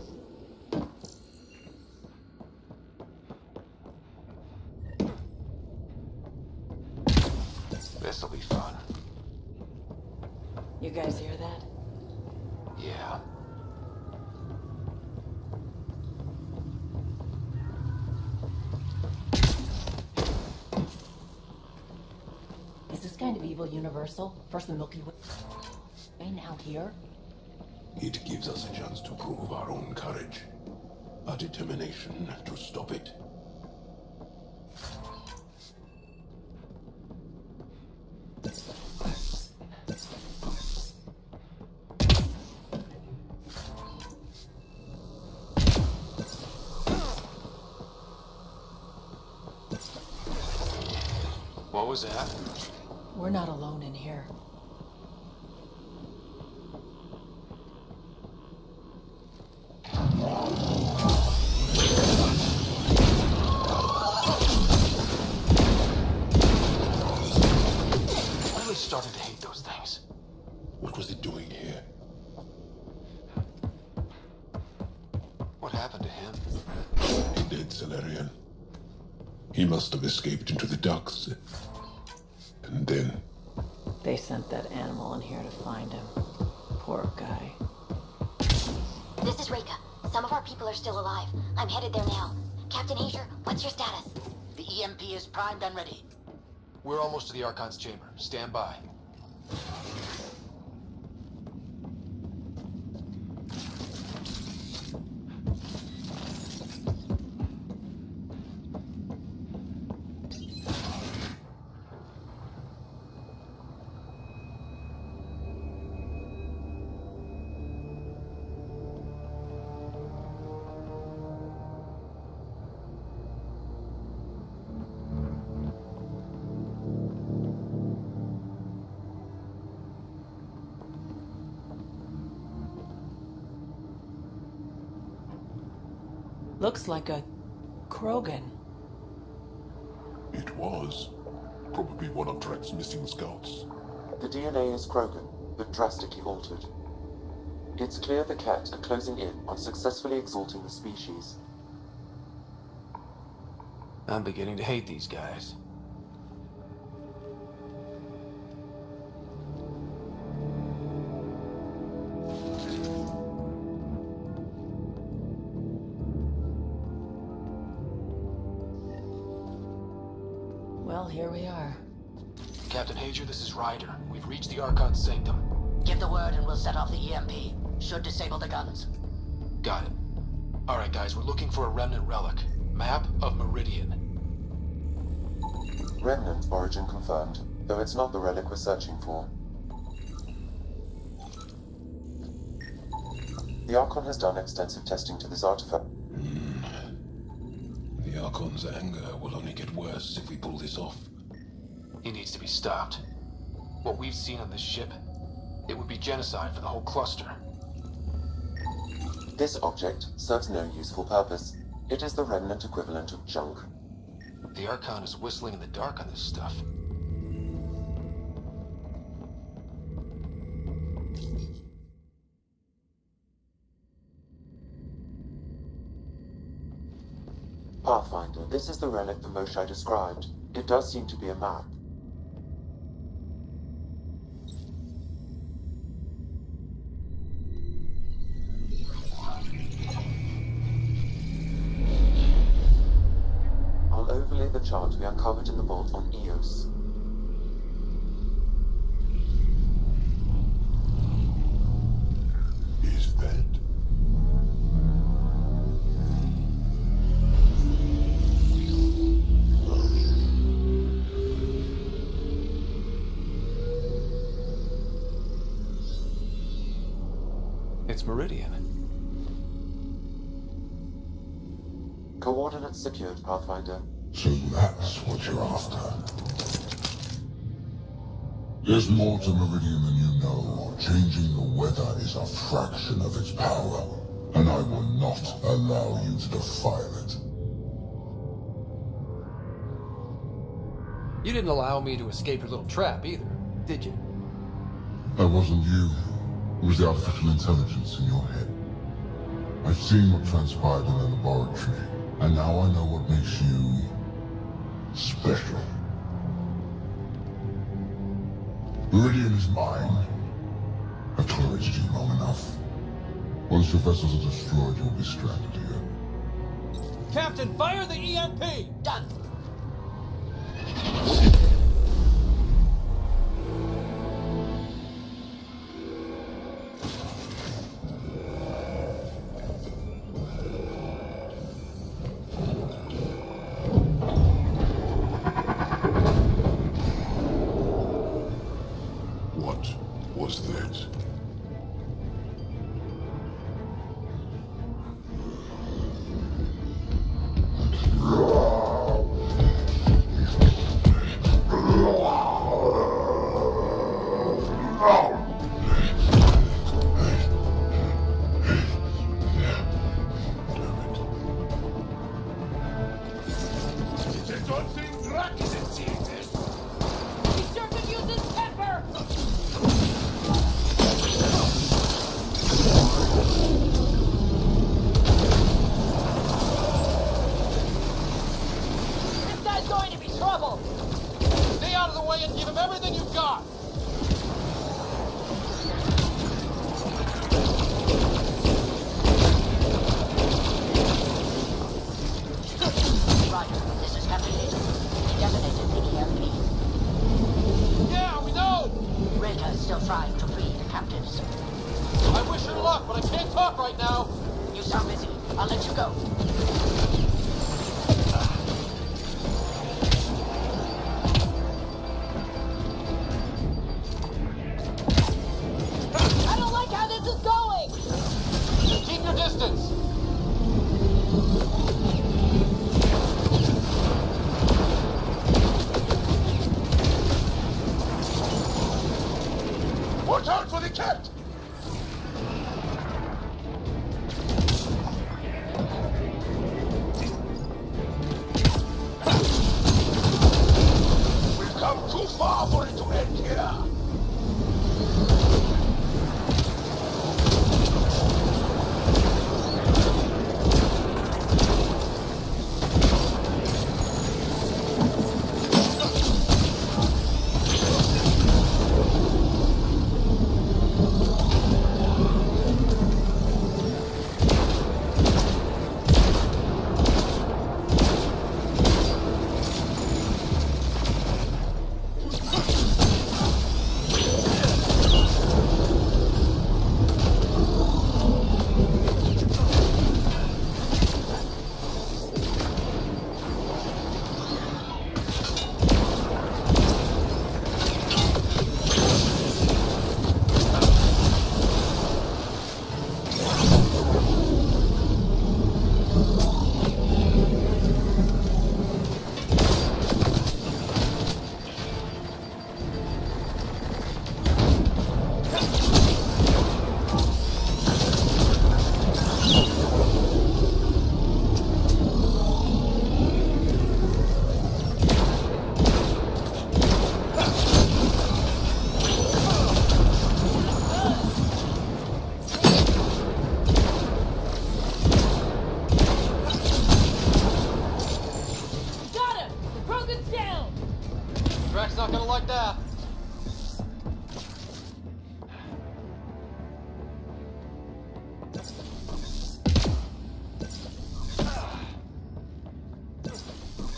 This'll be fun. You guys hear that? Yeah. Is this kind of evil universal? First the Milky Way, now here? It gives us a chance to prove our own courage, our determination to stop it. What was that? We're not alone in here. Starting to hate those things. What was it doing here? What happened to him? A dead Solarian. He must have escaped into the docks. And then... They sent that animal in here to find him. Poor guy. This is Reka. Some of our people are still alive. I'm headed there now. Captain Hager, what's your status? The EMP is primed and ready. We're almost to the Archon's chamber. Stand by. Looks like a Krogan. It was. Probably one of Drek's missing scouts. The DNA is Krogan, but drastically altered. It's clear the Cat are closing in on successfully exalting the species. I'm beginning to hate these guys. Well, here we are. Captain Hager, this is Ryder. We've reached the Archon's sanctum. Give the word and we'll set off the EMP. Should disable the guns. Got it. Alright guys, we're looking for a remnant relic. Map of Meridian. Remnant origin confirmed, though it's not the relic we're searching for. The Archon has done extensive testing to this artifact. The Archon's anger will only get worse if we pull this off. He needs to be stopped. What we've seen on this ship, it would be genocide for the whole cluster. This object serves no useful purpose. It is the Remnant equivalent of junk. The Archon is whistling in the dark on this stuff. Pathfinder, this is the relic the Moshai described. It does seem to be a map. I'll overlay the chart we uncovered in the vault on Eos. Is that? It's Meridian. Coordinates secured, Pathfinder. So that's what you're after. There's more to Meridian than you know. Changing the weather is a fraction of its power, and I will not allow you to defile it. You didn't allow me to escape your little trap either, did you? That wasn't you. It was the artificial intelligence in your head. I've seen what transpired in the laboratory, and now I know what makes you special. Meridian is mine. I've tolerated you long enough. Once your vessels are destroyed, you'll be stranded here. Captain, fire the EMP! Done. What was that? Be sure to use his temper! This guy's going to be trouble! Stay out of the way and give him everything you've got! Roger, this is Captain Agent. We detonated the EMP. Yeah, we know! Reka is still trying to free the captives. I wish her luck, but I can't talk right now! You sound busy. I'll let you go. Drax not gonna like that.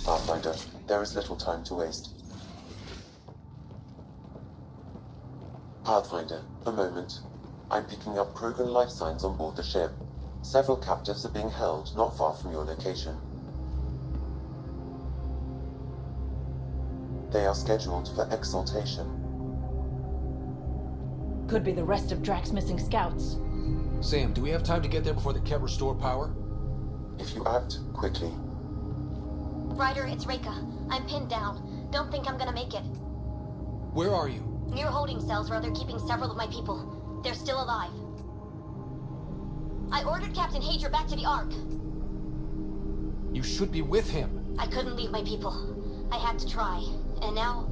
Pathfinder, there is little time to waste. Pathfinder, a moment. I'm picking up Krogan life signs on board the ship. Several captives are being held not far from your location. They are scheduled for exaltation. Could be the rest of Drax's missing scouts. Sam, do we have time to get there before the Ket restore power? If you act quickly. Ryder, it's Reika. I'm pinned down. Don't think I'm gonna make it. Where are you? Near holding cells where they're keeping several of my people. They're still alive. I ordered Captain Hager back to the Ark. You should be with him. I couldn't leave my people. I had to try. And now,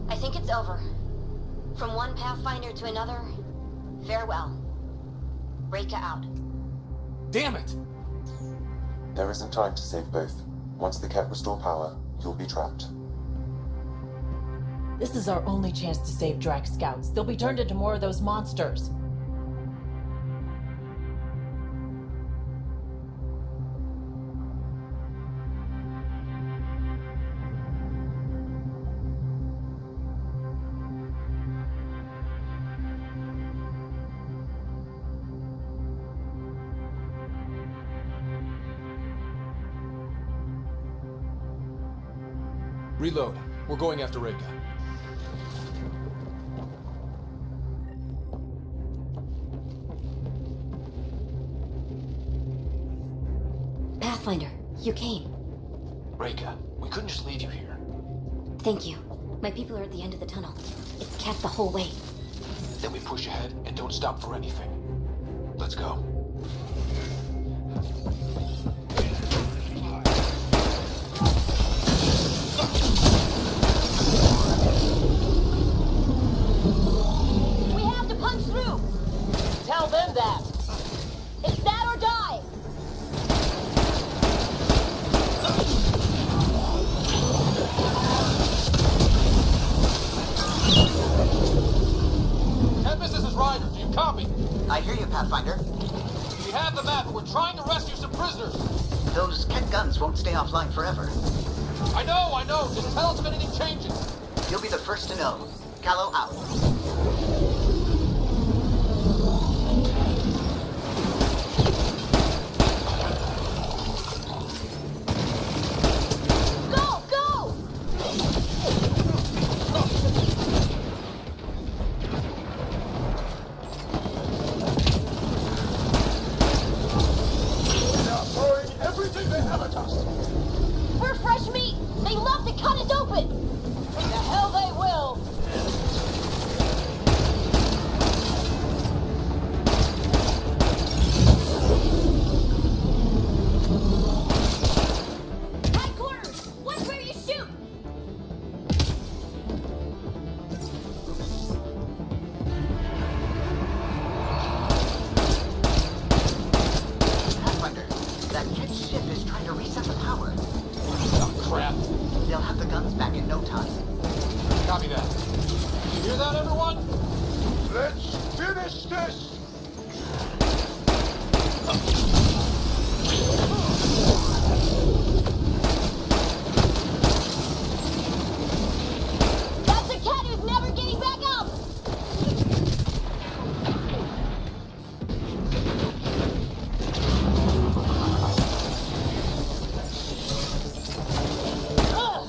I think it's over. From one Pathfinder to another, farewell. Reika out. Damn it! There isn't time to save both. Once the Ket restore power, you'll be trapped. This is our only chance to save Drax scouts. They'll be turned into more of those monsters. Reload. We're going after Reika. Pathfinder, you came. Reika, we couldn't just leave you here. Thank you. My people are at the end of the tunnel. It's kept the whole way. Then we push ahead and don't stop for anything. Let's go. We have to punch through! Tell them that! It's that or die! Tempest, this is Ryder. Do you copy? I hear you, Pathfinder. We have the map, and we're trying to rescue some prisoners. Those Ket guns won't stay offline forever. I know. Just tell us if anything changes. You'll be the first to know. Callow out. Go! Go! They're throwing everything they have at us. We're fresh meat! They love to cut us open! The hell they will! Headquarters! Watch where you shoot! Pathfinder, that Ket ship is trying to reset the power. Oh, crap. They'll have the guns back in no time. Copy that. You hear that, everyone? Let's finish this! That's a cat who's never getting back up! Ugh.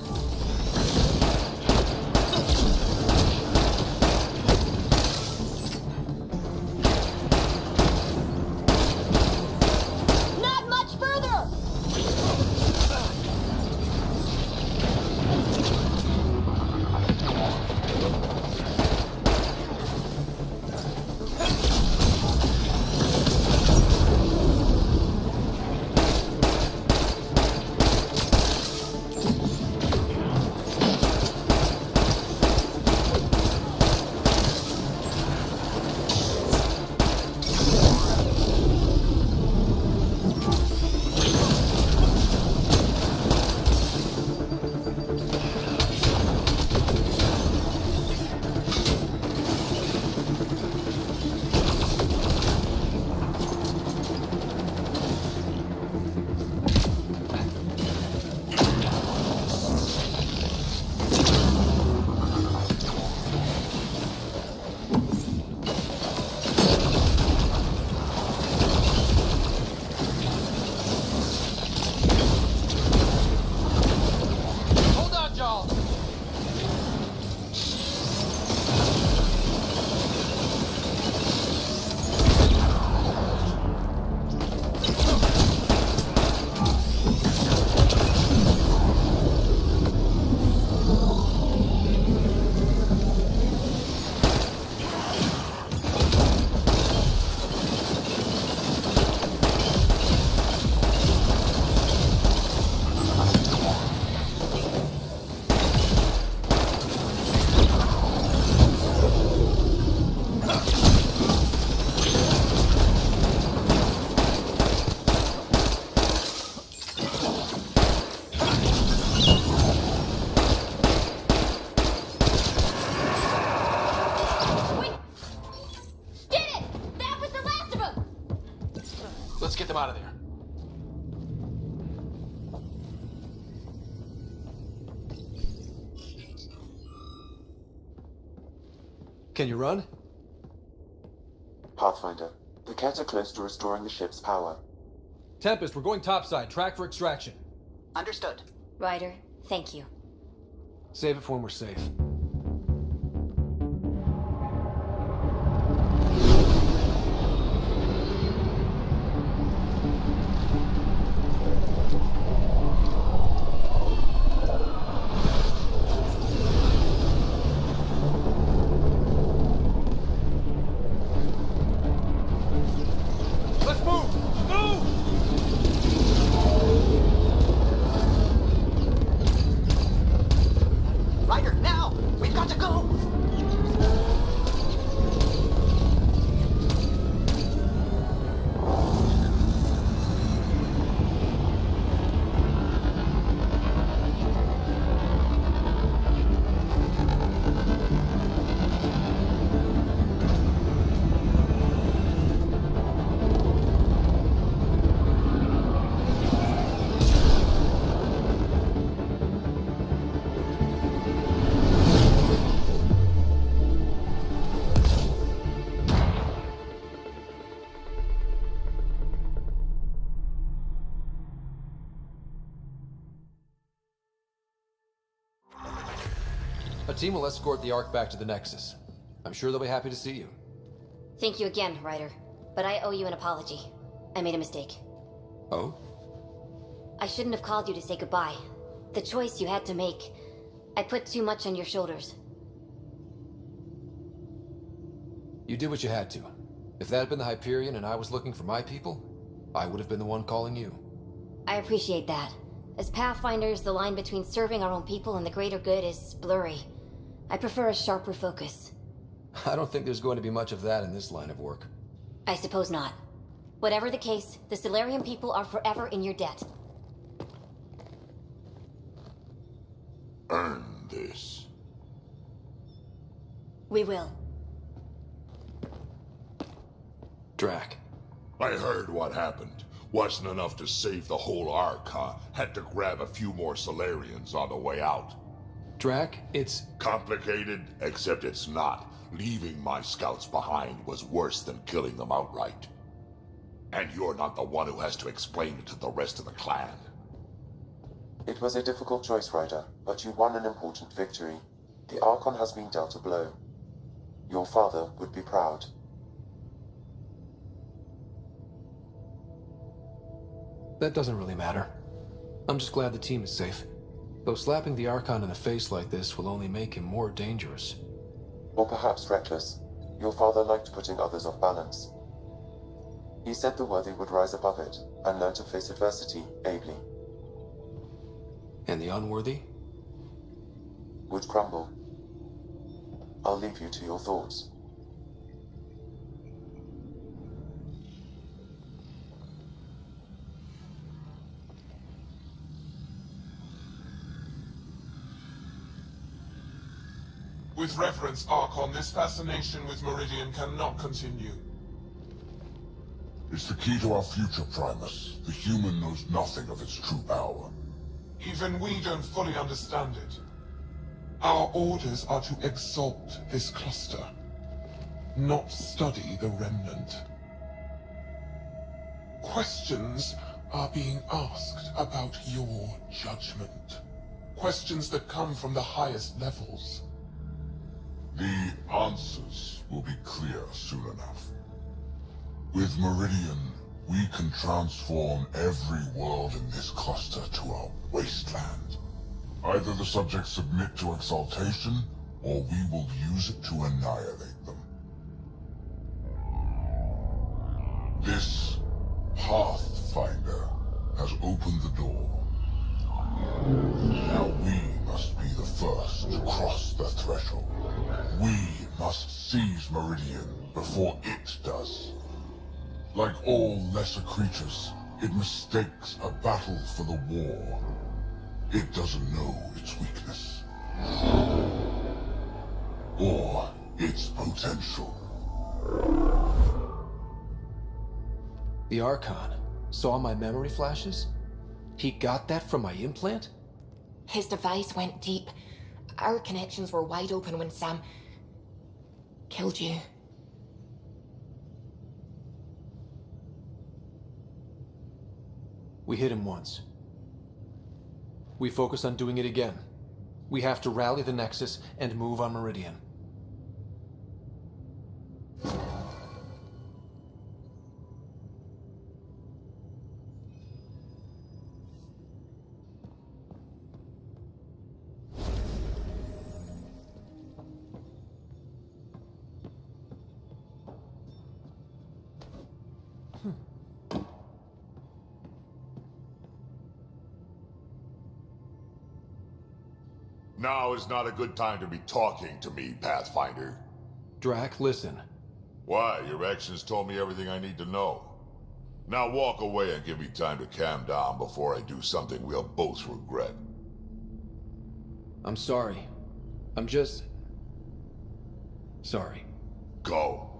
Can you run? Pathfinder, the Ket are close to restoring the ship's power. Tempest, we're going topside. Track for extraction. Understood. Ryder, thank you. Save it for when we're safe. Let's move! Move! Ryder, now! We've got to go! A team will escort the Ark back to the Nexus. I'm sure they'll be happy to see you. Thank you again, Ryder. But I owe you an apology. I made a mistake. Oh? I shouldn't have called you to say goodbye. The choice you had to make. I put too much on your shoulders. You did what you had to. If that had been the Hyperion and I was looking for my people, I would have been the one calling you. I appreciate that. As Pathfinders, the line between serving our own people and the greater good is blurry. I prefer a sharper focus. I don't think there's going to be much of that in this line of work. I suppose not. Whatever the case, the Solarian people are forever in your debt. Earn this. We will. Drac. I heard what happened. Wasn't enough to save the whole Ark, huh? Had to grab a few more Solarians on the way out. Drac, it's... complicated, except it's not. Leaving my scouts behind was worse than killing them outright. And you're not the one who has to explain it to the rest of the clan. It was a difficult choice, Ryder, but you won an important victory. The Archon has been dealt a blow. Your father would be proud. That doesn't really matter. I'm just glad the team is safe. Though slapping the Archon in the face like this will only make him more dangerous. Or perhaps reckless. Your father liked putting others off balance. He said the worthy would rise above it and learn to face adversity ably. And the unworthy? Would crumble. I'll leave you to your thoughts. With reverence, Archon, this fascination with Meridian cannot continue. It's the key to our future, Primus. The human knows nothing of its true power. Even we don't fully understand it. Our orders are to exalt this cluster, not study the remnant. Questions are being asked about your judgment. Questions that come from the highest levels. The answers will be clear soon enough. With Meridian, we can transform every world in this cluster to a wasteland. Either the subjects submit to exaltation, or we will use it to annihilate them. This Pathfinder has opened the door. Now we must be the first to cross the threshold. We must seize Meridian before it does. Like all lesser creatures, it mistakes a battle for the war. It doesn't know its weakness. Or its potential. The Archon saw my memory flashes? He got that from my implant? His device went deep. Our connections were wide open when Sam... killed you. We hit him once. We focus on doing it again. We have to rally the Nexus and move on Meridian. Now is not a good time to be talking to me, Pathfinder. Drac, listen. Why? Your actions told me everything I need to know. Now walk away and give me time to calm down before I do something we'll both regret. I'm sorry. I'm just... sorry. Go.